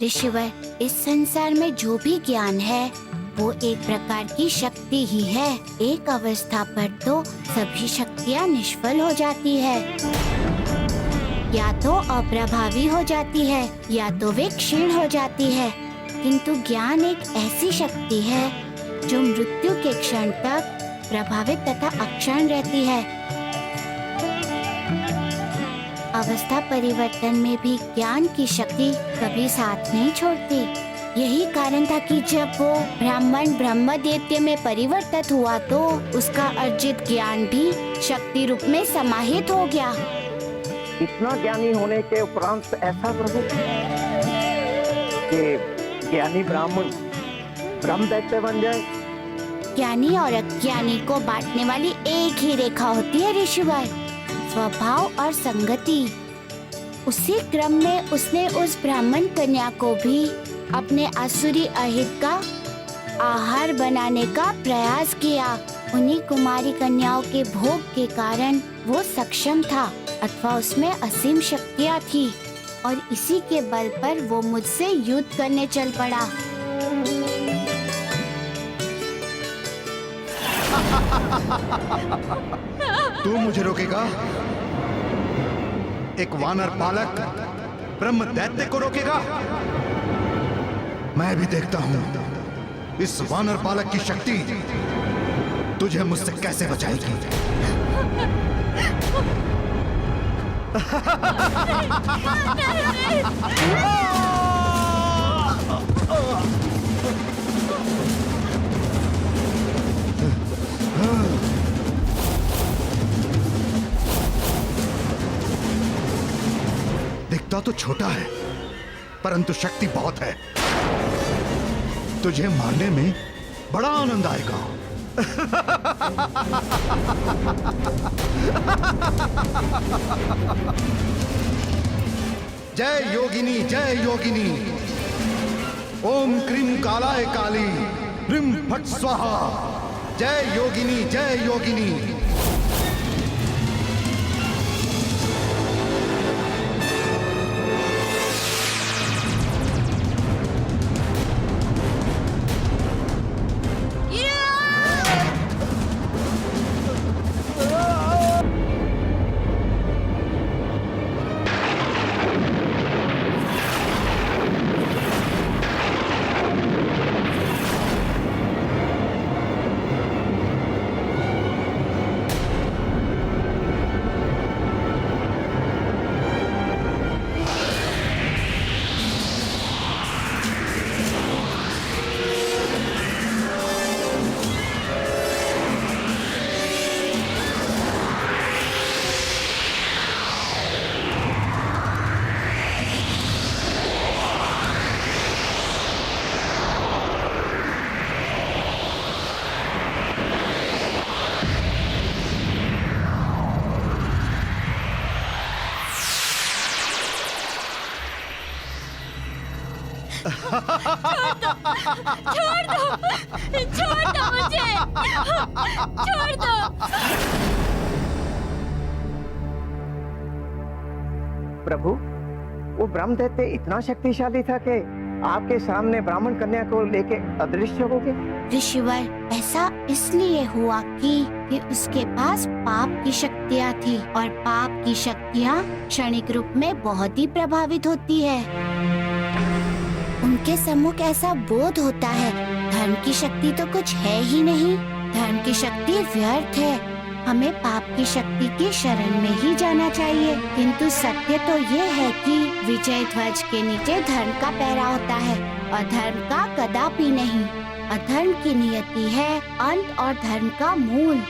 ऋषिवर, इस संसार में जो भी ज्ञान है वो एक प्रकार की शक्ति ही है। एक अवस्था पर तो सभी शक्तियाँ निष्फल हो जाती है, या तो अप्रभावी हो जाती है या तो वे क्षीण हो जाती है। किंतु ज्ञान एक ऐसी शक्ति है जो मृत्यु के क्षण तक प्रभावित तथा अक्षण रहती है। अवस्था परिवर्तन में भी ज्ञान की शक्ति कभी साथ नहीं छोड़ती। यही कारण था कि जब वो ब्राह्मण ब्रह्म दैत्य में परिवर्तित हुआ तो उसका अर्जित ज्ञान भी शक्ति रूप में समाहित हो गया। इतना ज्ञानी होने के उपरांत ऐसा प्रभु कि ज्ञानी ब्राह्मण ब्रह्म दैत्य बन जाए? ज्ञानी और अज्ञानी को बांटने वाली एक ही रेखा होती है ऋषिवर, स्वभाव और संगति। उसी क्रम में उसने उस ब्राह्मण कन्या को भी अपने आसुरी अहित का आहार बनाने का प्रयास किया। उन्हीं कुमारी कन्याओं के भोग के कारण वो सक्षम था, अथवा उसमें असीम शक्तियाँ थी, और इसी के बल पर वो मुझसे युद्ध करने चल पड़ा। तू मुझे रोकेगा? एक वानर बालक ब्रह्म दैत्य को रोकेगा? मैं भी देखता हूं इस वानर बालक की शक्ति तुझे मुझसे कैसे बचाएगी। दिखता तो छोटा है, परंतु शक्ति बहुत है। तुझे मारने में बड़ा आनंद आएगा। जय योगिनी, जय योगिनी। ओम क्रीम कालाय काली ह्रीं फट स्वाहा। जय योगिनी, जय योगिनी। छोड़ दो मुझे, छोड़ दो। प्रभु, वो ब्रह्म दैत्य इतना शक्तिशाली था कि आपके सामने ब्राह्मण कन्या को लेके अदृश्य हो गए। ऋषिवर, ऐसा इसलिए हुआ कि उसके पास पाप की शक्तियाँ थी और पाप की शक्तियाँ क्षणिक रूप में बहुत ही प्रभावित होती है। उनके सम्मुख ऐसा बोध होता है, धर्म की शक्ति तो कुछ है ही नहीं, धर्म की शक्ति व्यर्थ है, हमें पाप की शक्ति की शरण में ही जाना चाहिए। किंतु सत्य तो ये है कि विजय ध्वज के नीचे धर्म का पहरा होता है और धर्म का कदापि नहीं। अधर्म की नियति है अंत और धर्म का मूल।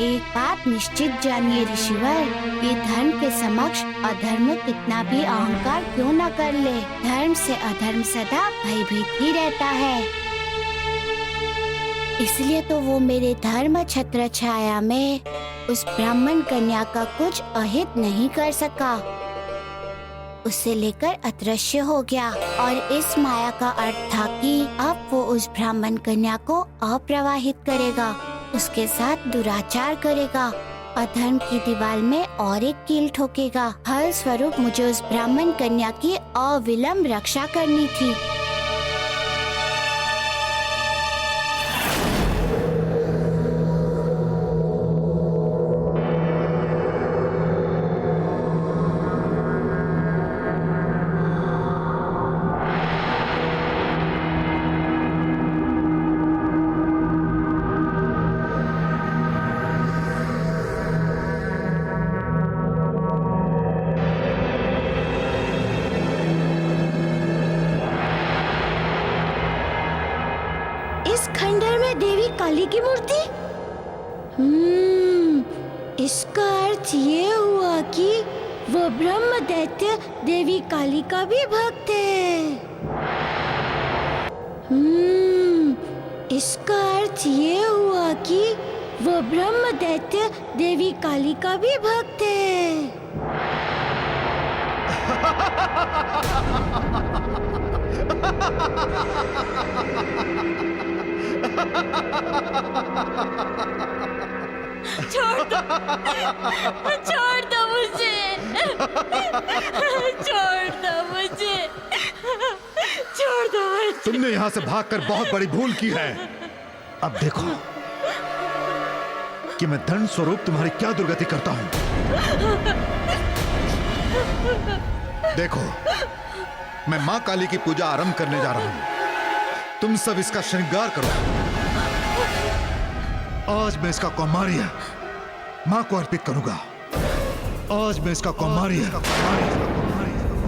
एक बात निश्चित जानिए ऋषिवर, कि धर्म के समक्ष अधर्म कितना भी अहंकार क्यों न कर ले, धर्म से अधर्म सदा भयभीत ही रहता है। इसलिए तो वो मेरे धर्म छत्र छाया में उस ब्राह्मण कन्या का कुछ अहित नहीं कर सका, उसे लेकर अदृश्य हो गया। और इस माया का अर्थ था कि अब वो उस ब्राह्मण कन्या को अप्रवाहित करेगा, उसके साथ दुराचार करेगा, अधर्म की दीवार में और एक कील ठोकेगा। फल स्वरूप मुझे उस ब्राह्मण कन्या की अविलंब रक्षा करनी थी। इस खंडहर में देवी काली की मूर्ति? इसका अर्थ ये हुआ कि वो ब्रह्म दैत्य देवी काली का भी भक्त है। इसका अर्थ ये हुआ कि वो ब्रह्म दैत्य देवी काली का भी भक्त है। छोड़ दो मुझे, छोड़ दो मुझे, छोड़ दो मुझे। तुमने यहाँ से भागकर बहुत बड़ी भूल की है। अब देखो कि मैं दंड स्वरूप तुम्हारी क्या दुर्गति करता हूँ। देखो, मैं माँ काली की पूजा आरंभ करने जा रहा हूँ। तुम सब इसका श्रृंगार करो। आज मैं इसका कौमार्य माँ को अर्पित करूंगा। आज मैं इसका कौमार्य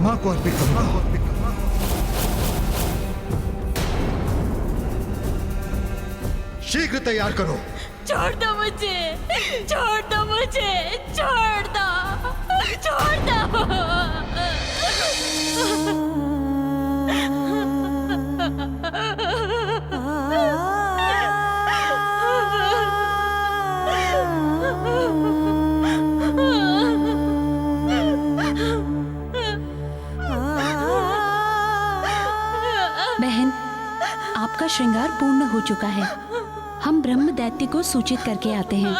माँ को अर्पित करूंगा। शीघ्र तैयार करो। छोड़ दो मुझे, छोड़ दो मुझे, छोड़ दो। छोड़ दो। बहन, आपका श्रृंगार पूर्ण हो चुका है। हम ब्रह्म दैत्य को सूचित करके आते हैं।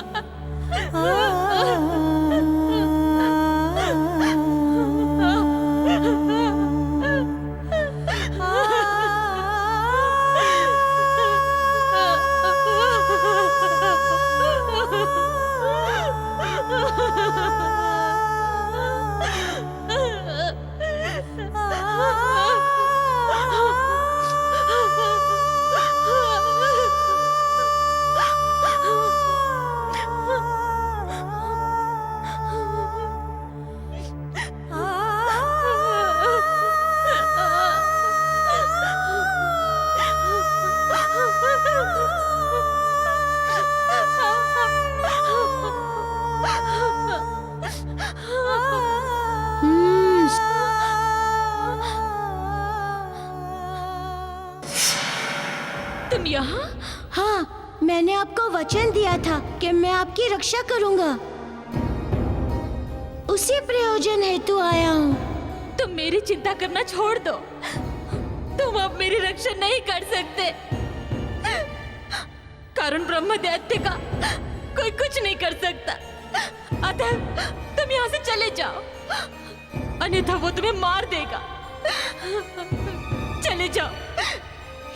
तुम यहाँ? हाँ, मैंने आपको वचन दिया था कि मैं आपकी रक्षा करूंगा। उसी प्रयोजन हेतु आया हूँ। तुम मेरी चिंता करना छोड़ दो। तुम अब मेरी रक्षा नहीं कर सकते, कारण ब्रह्म दैत्य का कोई कुछ नहीं कर सकता। अतः तुम यहाँ से चले जाओ, अन्यथा वो तुम्हें मार देगा। चले जाओ,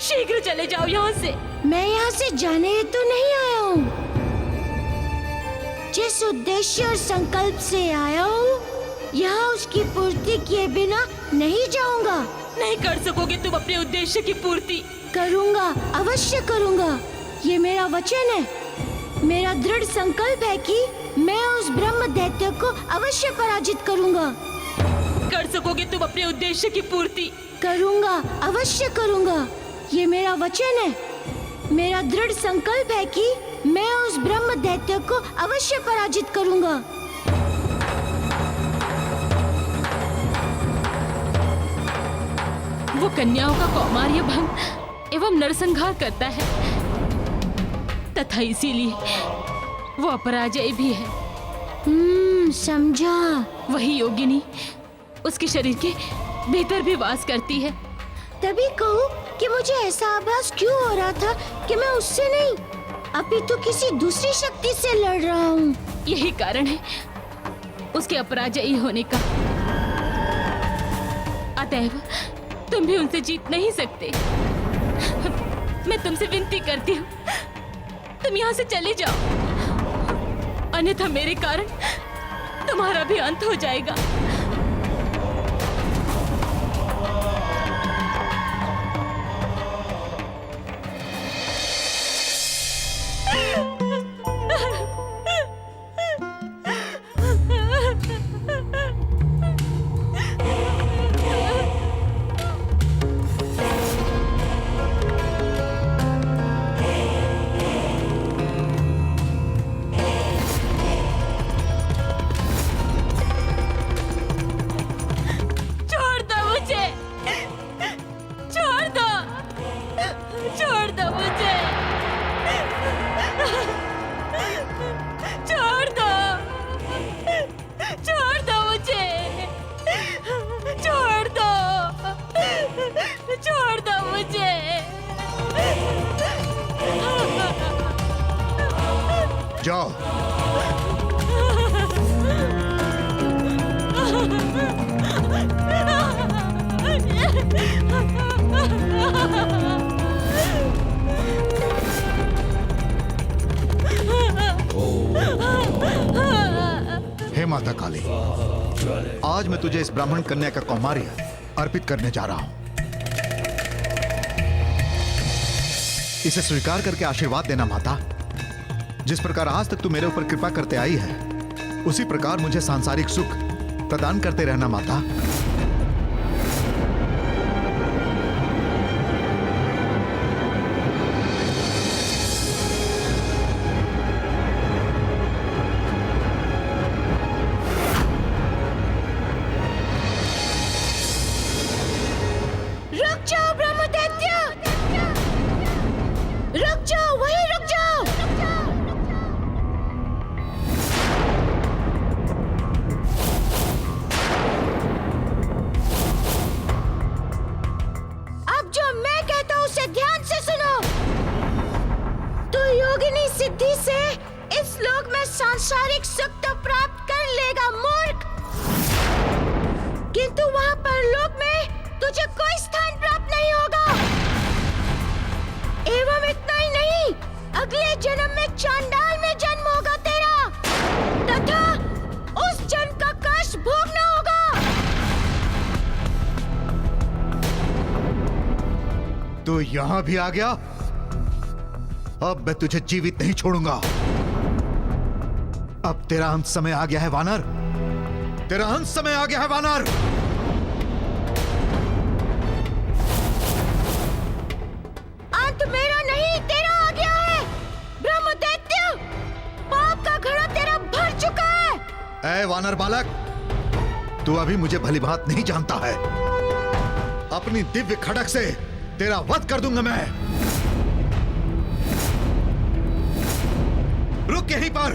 शीघ्र चले जाओ यहाँ से। मैं यहाँ से जाने हेतु नहीं आया हूँ। जिस उद्देश्य और संकल्प से आया हूँ, यहाँ उसकी पूर्ति किए बिना नहीं जाऊंगा। नहीं कर सकोगे तुम अपने उद्देश्य की पूर्ति। करूंगा, अवश्य करूंगा। ये मेरा वचन है। मेरा दृढ़ संकल्प है कि मैं उस ब्रह्म दैत्य को अवश्य पराजित करूंगा। कर सकोगे तुम अपने उद्देश्य की पूर्ति। करूंगा, अवश्य करूंगा। ये मेरा वचन है। मेरा दृढ़ संकल्प है कि मैं उस ब्रह्म दैत्य को अवश्य पराजित करूंगा। वो कन्याओं का कौमार्य भंग एवं नरसंहार करता है, तथा इसीलिए वो अपराजय भी है। समझा। वही योगिनी उसके शरीर के भीतर भी वास करती है। तभी कहूँ कि मुझे ऐसा आभास क्यों हो रहा था कि मैं उससे नहीं, अपितु किसी दूसरी शक्ति से लड़ रहा हूँ। यही कारण है उसके अपराजयी होने का। अतएव तुम भी उनसे जीत नहीं सकते। मैं तुमसे विनती करती हूँ, तुम यहाँ से चले जाओ, अन्यथा मेरे कारण तुम्हारा भी अंत हो जाएगा। जाओ। हे माता काली, आज मैं तुझे इस ब्राह्मण कन्या का कौमार्य अर्पित करने जा रहा हूं। इसे स्वीकार करके आशीर्वाद देना माता। जिस प्रकार आज तक तू मेरे ऊपर कृपा करते आई है, उसी प्रकार मुझे सांसारिक सुख प्रदान करते रहना माता। सिद्धि से इस लोक में सांसारिक सुख तो प्राप्त कर लेगा मूर्ख, किंतु वहाँ परलोक में तुझे कोई स्थान प्राप्त नहीं होगा। एवं इतना ही नहीं, अगले जन्म में चांडाल में जन्म होगा तेरा, तथा उस जन्म का कष्ट भोगना होगा। तू यहाँ भी आ गया? अब मैं तुझे जीवित नहीं छोड़ूंगा। अब तेरा अंत समय आ गया है वानर, तेरा अंत समय आ गया है वानर। अंत मेरा नहीं तेरा आ गया है ब्रह्म दैत्य, पाप का घड़ा तेरा भर चुका है। ऐ वानर बालक, तू अभी मुझे भली भांति नहीं जानता है। अपनी दिव्य खड़क से तेरा वध कर दूंगा मैं। रुक यहीं पर।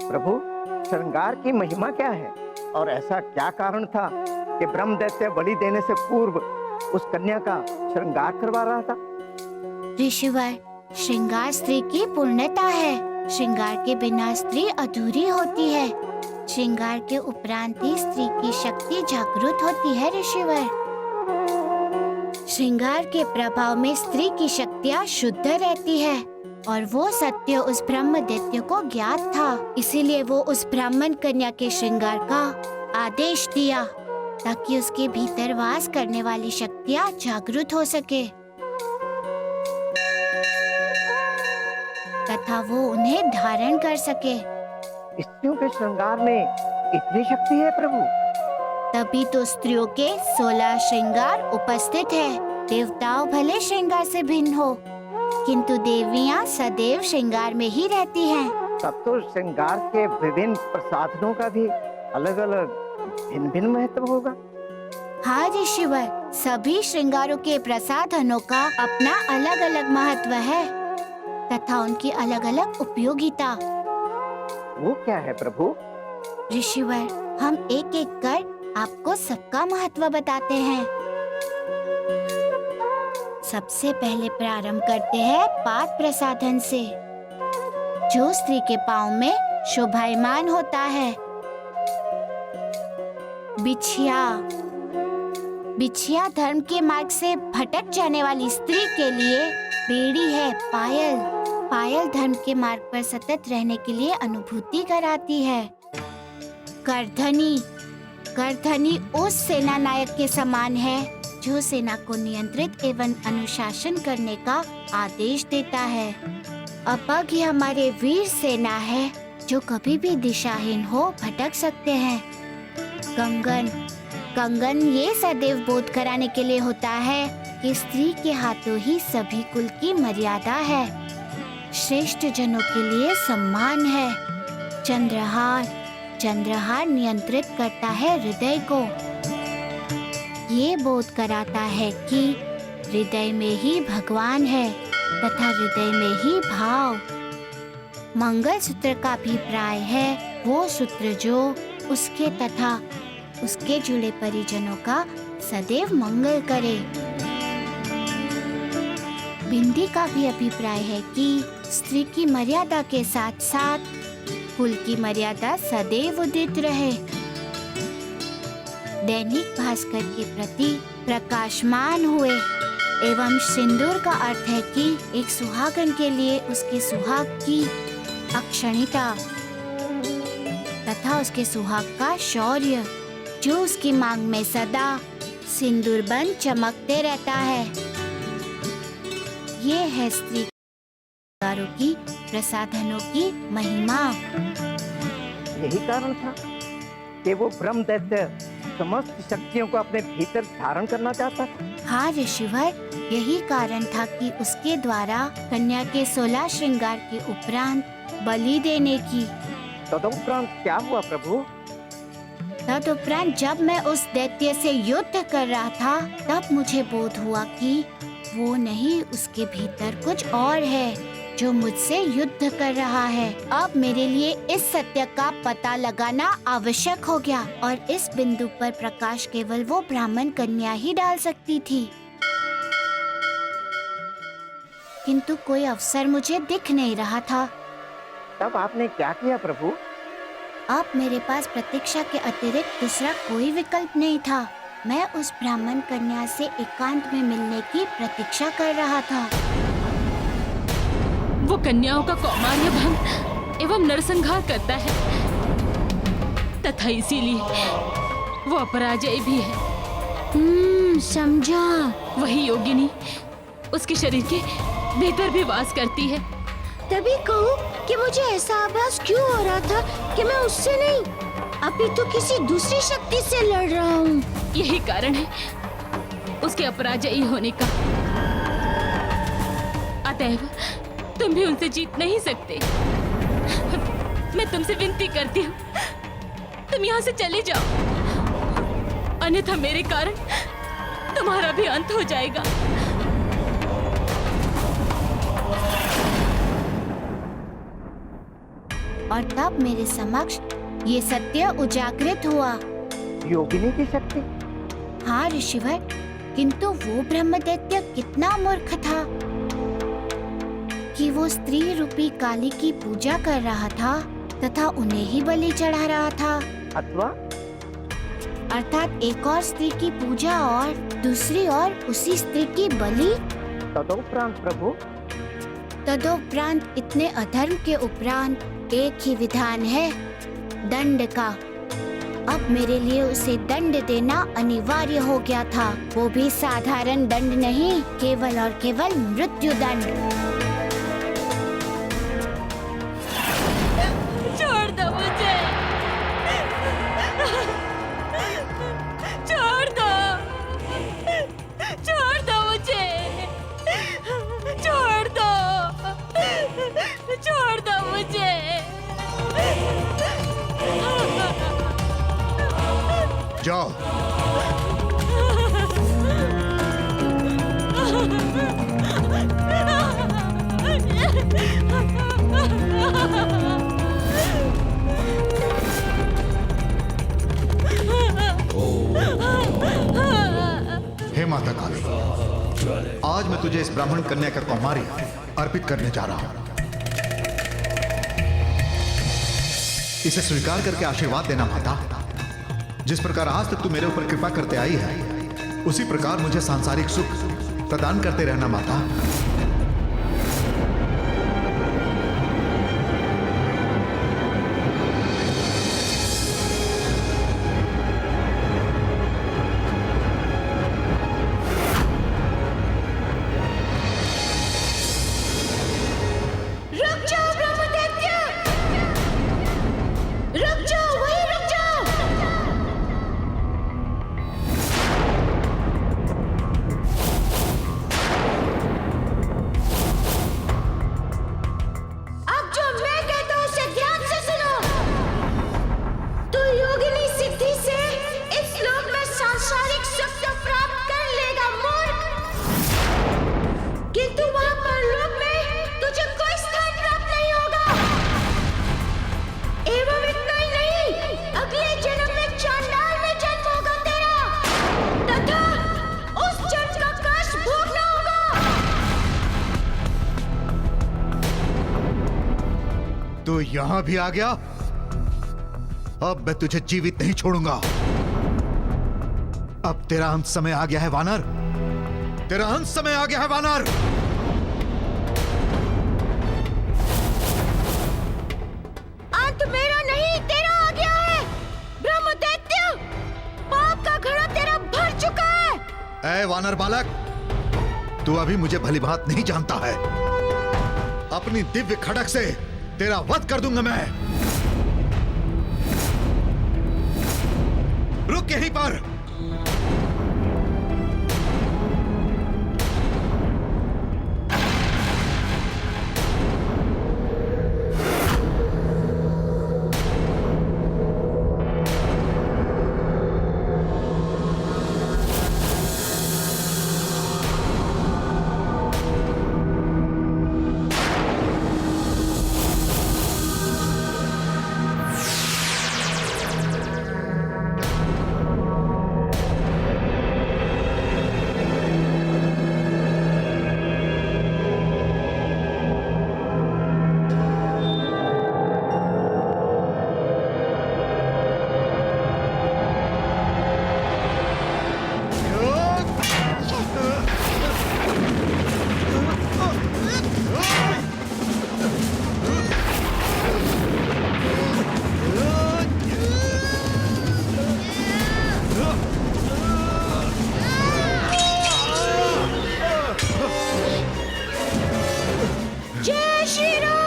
प्रभु, श्रृंगार की महिमा क्या है और ऐसा क्या कारण था कि ब्रह्म दैत्य बलि देने से पूर्व उस कन्या का श्रृंगार करवा रहा था? ऋषिवर, श्रृंगार स्त्री की पूर्णता है। श्रृंगार के बिना स्त्री अधूरी होती है। श्रृंगार के उपरांत ही स्त्री की शक्ति जागृत होती है ऋषिवर। श्रृंगार के प्रभाव में स्त्री की शक्तियाँ शुद्ध रहती है और वो सत्य उस ब्रह्म दैत्य को ज्ञात था, इसीलिए वो उस ब्राह्मण कन्या के श्रृंगार का आदेश दिया ताकि उसके भीतर वास करने वाली शक्तियाँ जागृत हो सके तथा वो उन्हें धारण कर सके। स्त्रियों के श्रृंगार में इतनी शक्ति है प्रभु? तभी तो स्त्रियों के 16 श्रृंगार उपस्थित है। देवताओं भले श्रृंगार से भिन्न हो, किंतु देवियाँ सदैव श्रृंगार में ही रहती हैं। तब तो श्रृंगार के विभिन्न प्रसाधनों का भी अलग अलग भिन्न भिन्न महत्व होगा। हाँ ऋषिवर, सभी श्रृंगारों के प्रसाधनों का अपना अलग अलग महत्व है तथा उनकी अलग अलग उपयोगिता। वो क्या है प्रभु? ऋषिवर, हम एक एक कर आपको सबका महत्व बताते हैं। सबसे पहले प्रारंभ करते हैं पाद प्रसाधन से, जो स्त्री के पाँव में शोभायमान होता है। बिछिया, बिछिया धर्म के मार्ग से भटक जाने वाली स्त्री के लिए बेड़ी है। पायल, पायल धर्म के मार्ग पर सतत रहने के लिए अनुभूति कराती है। करधनी, करधनी उस सेना नायक के समान है जो सेना को नियंत्रित एवं अनुशासन करने का आदेश देता है। अपग ही हमारे वीर सेना है जो कभी भी दिशाहीन हो भटक सकते हैं। कंगन, कंगन ये सदैव बोध कराने के लिए होता है कि स्त्री के हाथों ही सभी कुल की मर्यादा है, श्रेष्ठ जनों के लिए सम्मान है। चंद्रहार, चंद्रहार नियंत्रित करता है हृदय को, ये बोध कराता है कि हृदय में ही भगवान है तथा हृदय में ही भाव। मंगल सूत्र का अभिप्राय है वो सूत्र जो उसके तथा उसके जुड़े परिजनों का सदैव मंगल करे। बिंदी का भी अभिप्राय है कि स्त्री की मर्यादा के साथ साथ कुल की मर्यादा सदैव उदित रहे। दैनिक भास्कर के प्रति प्रकाशमान हुए एवं सिंदूर का अर्थ है कि एक सुहागन के लिए उसके सुहाग की अक्षणिता तथा उसके सुहाग का शौर्य जो उसकी मांग में सदा सिंदूर बन चमकते रहता है। ये है स्त्री की प्रसाधनों की महिमा। यही कारण था कि वो ब्रह्म दैत्य समस्त शक्तियों को अपने भीतर धारण करना चाहता था। हाँ ऋषिवर, यही कारण था कि उसके द्वारा कन्या के 16 श्रृंगार के उपरांत बलि देने की। तदुपरांत क्या हुआ प्रभु? तदुपरांत जब मैं उस दैत्य से युद्ध कर रहा था तब मुझे बोध हुआ कि वो नहीं, उसके भीतर कुछ और है जो मुझसे युद्ध कर रहा है। अब मेरे लिए इस सत्य का पता लगाना आवश्यक हो गया और इस बिंदु पर प्रकाश केवल वो ब्राह्मण कन्या ही डाल सकती थी। किंतु कोई अवसर मुझे दिख नहीं रहा था। तब आपने क्या किया प्रभु? अब मेरे पास प्रतीक्षा के अतिरिक्त दूसरा कोई विकल्प नहीं था। मैं उस ब्राह्मण कन्या से एकांत में मिलने की प्रतीक्षा कर रहा था। वो कन्याओं का कौमार्य भंग एवं नरसंहार करता है तथा इसीलिए वो अपराजय भी है। समझा। वही योगिनी उसके शरीर के भीतर भी वास करती है। तभी कहूँ कि मुझे ऐसा आभास क्यों हो रहा था कि मैं उससे नहीं, अभी तो किसी दूसरी शक्ति से लड़ रहा हूँ। यही कारण है उसके अपराजयी होने का। अतएव तुम भी उनसे जीत नहीं सकते। मैं तुमसे विनती करती हूँ, तुम यहाँ से चले जाओ, अन्यथा मेरे कारण तुम्हारा भी अंत हो जाएगा। और तब मेरे समक्ष ये सत्य उजागृत हुआ। योगिनी की शक्ति? हाँ ऋषिवर, किंतु वो ब्रह्मदैत्य कितना मूर्ख था कि वो स्त्री रूपी काली की पूजा कर रहा था तथा उन्हें ही बलि चढ़ा रहा था। अथवा अर्थात एक और स्त्री की पूजा और दूसरी और उसी स्त्री की बलि। तदोपरांत प्रभु? तदोपरांत इतने अधर्म के उपरांत एक ही विधान है, दंड का। अब मेरे लिए उसे दंड देना अनिवार्य हो गया था, वो भी साधारण दंड नहीं, केवल और केवल मृत्यु दंड। छोड़ दो मुझे, छोड़ दो, छोड़ दो मुझे, छोड़ दो, छोड़ दो मुझे। जाओ। हे माता काली, आज मैं तुझे इस ब्राह्मण कन्या का कौमार्य अर्पित करने जा रहा हूं। इसे स्वीकार करके आशीर्वाद देना माता। जिस प्रकार आज तक तू मेरे ऊपर कृपा करते आई है, उसी प्रकार मुझे सांसारिक सुख प्रदान करते रहना माता। रुक जाओ ब्रह्मदैत्य, रुक जाओ, वहीं रुक जाओ। अब जो मैं कहता हूँ उसे ध्यान से सुनो। तू योगिनी सिद्धि से इस लोक में सांसारिक सुख तो प्राप्त कर लेगा मूर्ख, किंतु वहां परलोक में तुझे कोई स्थान प्राप्त नहीं होगा। एवं इतना ही नहीं, अगले जन्म में चांडाल में जन्म होगा तेरा, तथा उस जन्म का कष्ट भोगना होगा। तू यहां भी आ गया? अब मैं तुझे जीवित नहीं छोड़ूंगा। अब तेरा अंत समय आ गया है वानर, तेरा अंत समय आ गया है वानर। अंत मेरा नहीं, तेरा आ गया है ब्रह्मदैत्य। पाप का घड़ा तेरा भर चुका है। ऐ वानर बालक, तू अभी मुझे भली भांति नहीं जानता है। अपनी दिव्य खड़क से तेरा वध कर दूंगा मैं। रुक यहीं पर। जय श्री राम।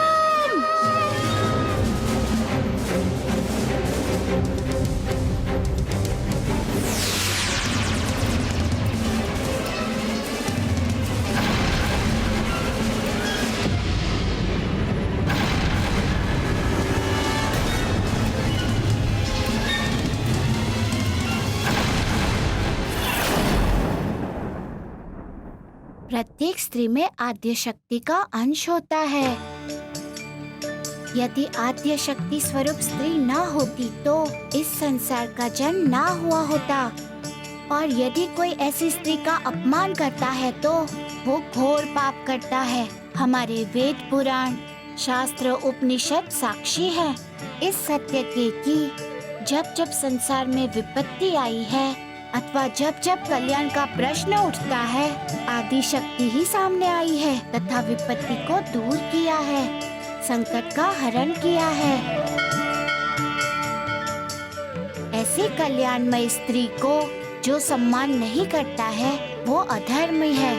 प्रत्येक स्त्री में आद्य शक्ति का अंश होता है। यदि आद्य शक्ति स्वरूप स्त्री न होती तो इस संसार का जन्म ना हुआ होता। और यदि कोई ऐसी स्त्री का अपमान करता है तो वो घोर पाप करता है। हमारे वेद पुराण शास्त्र उपनिषद साक्षी है इस सत्य के कि जब जब संसार में विपत्ति आई है अथवा जब जब कल्याण का प्रश्न उठता है, आदि शक्ति ही सामने आई है तथा विपत्ति को दूर किया है, संकट का हरण किया है। ऐसी कल्याणमय स्त्री को जो सम्मान नहीं करता है वो अधर्मी है।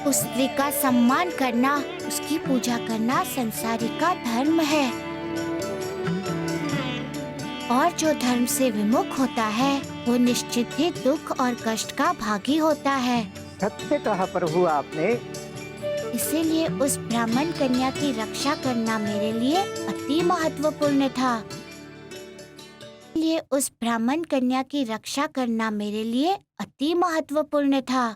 उस स्त्री का सम्मान करना, उसकी पूजा करना संसारिक का धर्म है। और जो धर्म से विमुख होता है वो निश्चित ही दुख और कष्ट का भागी होता है। सत्य कहा प्रभु आपने। इसीलिए उस ब्राह्मण कन्या की रक्षा करना मेरे लिए अति महत्वपूर्ण था। इसलिए उस ब्राह्मण कन्या की रक्षा करना मेरे लिए अति महत्वपूर्ण था,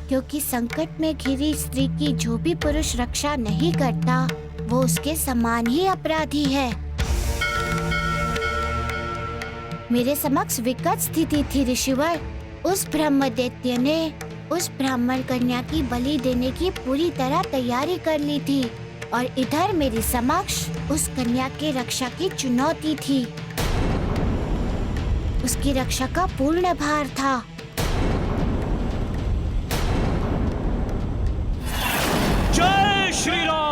क्योंकि संकट में घिरी स्त्री की जो भी पुरुष रक्षा नहीं करता वो उसके समान ही अपराधी है। मेरे समक्ष विकट स्थिति थी ऋषिवर। उस ब्रह्म दैत्य ने उस ब्राह्मण कन्या की बलि देने की पूरी तरह तैयारी कर ली थी और इधर मेरे समक्ष उस कन्या के रक्षा की चुनौती थी। उसकी रक्षा का पूर्ण भार था। जय श्री राम।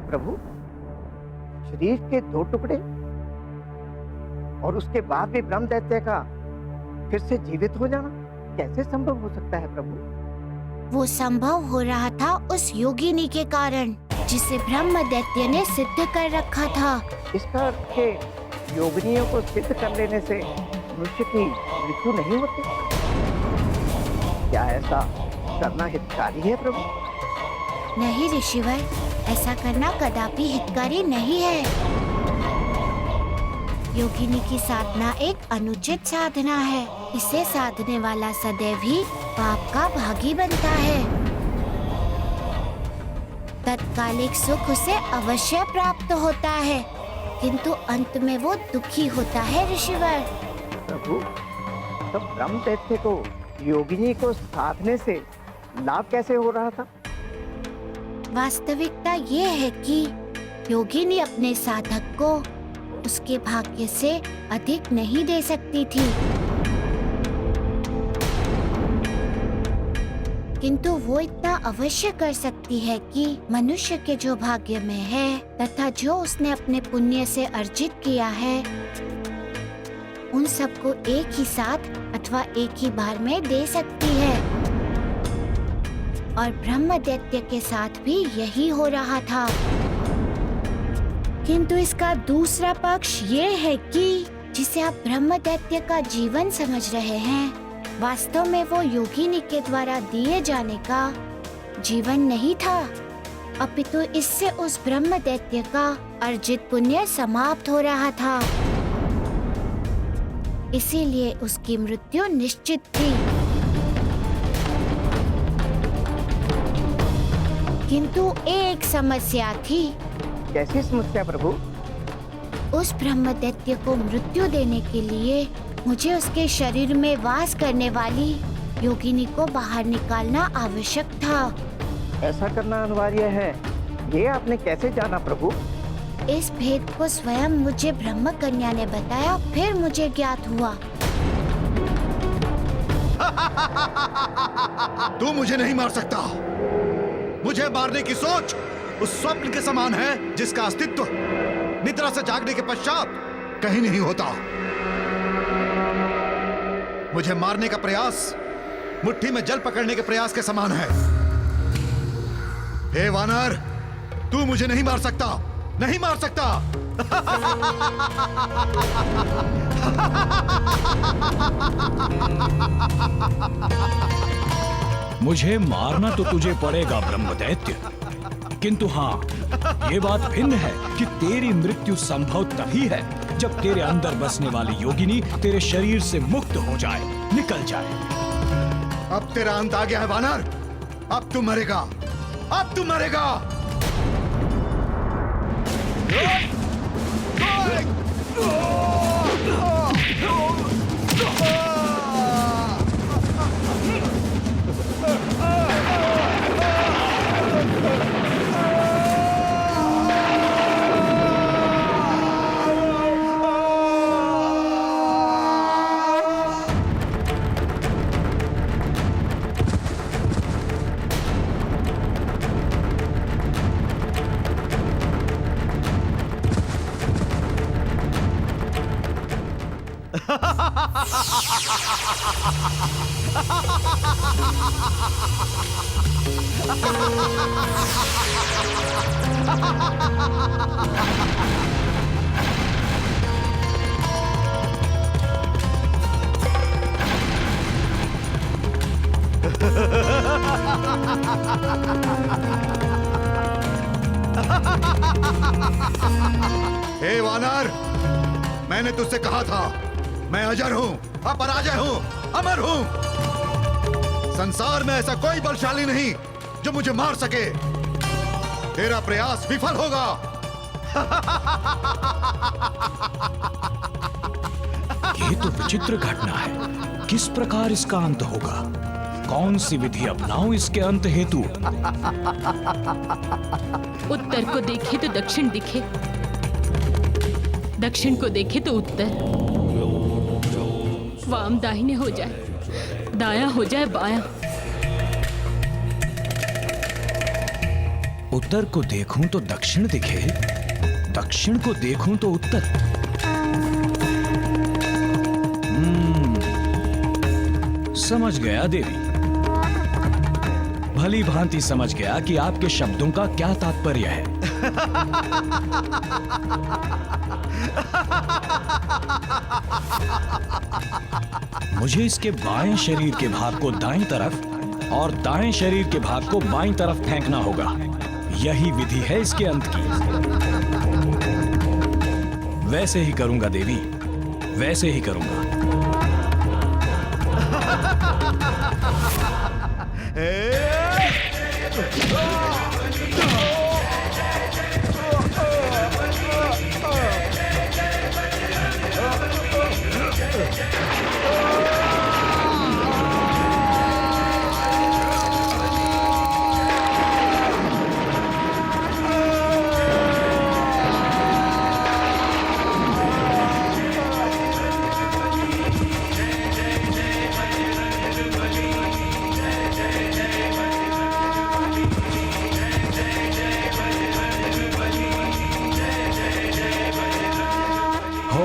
प्रभु, शरीर के 2 टुकड़े और उसके बाद भी ब्रह्म दैत्य का फिर से जीवित हो जाना कैसे संभव हो सकता है प्रभु? वो संभव हो रहा था उस योगिनी के कारण जिसे ब्रह्म दैत्य ने सिद्ध कर रखा था। इसका अर्थ है योगिनियों को सिद्ध कर लेने से मनुष्य की मृत्यु नहीं होती। क्या ऐसा करना हितकारी है प्रभु? नहीं ऋषिवर, ऐसा करना कदापि हितकारी नहीं है। योगिनी की साधना एक अनुचित साधना है। इसे साधने वाला सदैव ही पाप का भागी बनता है। तत्कालिक सुख उसे अवश्य प्राप्त होता है, किंतु अंत में वो दुखी होता है ऋषिवर। प्रभु, तब ब्रह्म दैत्य को योगिनी को साधने से लाभ कैसे हो रहा था? वास्तविकता ये है कि योगिनी अपने साधक को उसके भाग्य से अधिक नहीं दे सकती थी, किंतु वो इतना अवश्य कर सकती है कि मनुष्य के जो भाग्य में है तथा जो उसने अपने पुण्य से अर्जित किया है उन सबको एक ही साथ अथवा एक ही बार में दे सकती है। और ब्रह्म दैत्य के साथ भी यही हो रहा था। किंतु इसका दूसरा पक्ष ये है कि जिसे आप ब्रह्म दैत्य का जीवन समझ रहे हैं, वास्तव में वो योगिनी के द्वारा दिए जाने का जीवन नहीं था, अपितु इससे उस ब्रह्म दैत्य का अर्जित पुण्य समाप्त हो रहा था। इसीलिए उसकी मृत्यु निश्चित थी। किंतु एक समस्या थी। कैसी समस्या प्रभु? उस ब्रह्म दैत्य को मृत्यु देने के लिए मुझे उसके शरीर में वास करने वाली योगिनी को बाहर निकालना आवश्यक था। ऐसा करना अनिवार्य है, ये आपने कैसे जाना प्रभु? इस भेद को स्वयं मुझे ब्रह्म कन्या ने बताया, फिर मुझे ज्ञात हुआ। तू मुझे नहीं मार सकता। मुझे मारने की सोच उस स्वप्न के समान है जिसका अस्तित्व निद्रा से जागने के पश्चात कहीं नहीं होता। मुझे मारने का प्रयास मुट्ठी में जल पकड़ने के प्रयास के समान है। हे वानर, तू मुझे नहीं मार सकता, नहीं मार सकता। मुझे मारना तो तुझे पड़ेगा ब्रह्मदैत्य, किंतु हाँ, ये बात भिन्न है कि तेरी मृत्यु संभव तभी है जब तेरे अंदर बसने वाली योगिनी तेरे शरीर से मुक्त हो जाए, निकल जाए। अब तेरा अंत आ गया है वानर, अब तू मरेगा, अब तू मरेगा। हे वानर, मैंने तुझसे कहा था, मैं अजर हूं, अपराजय हूं, अमर हूं। संसार में ऐसा कोई बलशाली नहीं जो मुझे मार सके। तेरा प्रयास विफल होगा। ये तो विचित्र घटना है। किस प्रकार इसका अंत होगा? कौन सी विधि अपनाऊं इसके अंत हेतु? उत्तर को देखे तो दक्षिण दिखे, दक्षिण को देखे तो उत्तर। वाम दाहिने हो जाए, दाया हो जाए बाया। उत्तर को देखूं तो दक्षिण दिखे, दक्षिण को देखूं तो उत्तर। समझ गया देवी, भली भांति समझ गया कि आपके शब्दों का क्या तात्पर्य है। मुझे इसके बाएं शरीर के भाग को दाईं तरफ और दाएं शरीर के भाग को बाईं तरफ फेंकना होगा। यही विधि है इसके अंत की। वैसे ही करूंगा देवी, वैसे ही करूंगा।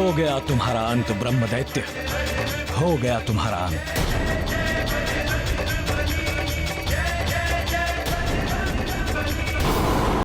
हो गया तुम्हारा अंत ब्रह्म दैत्य, हो गया तुम्हारा अंत।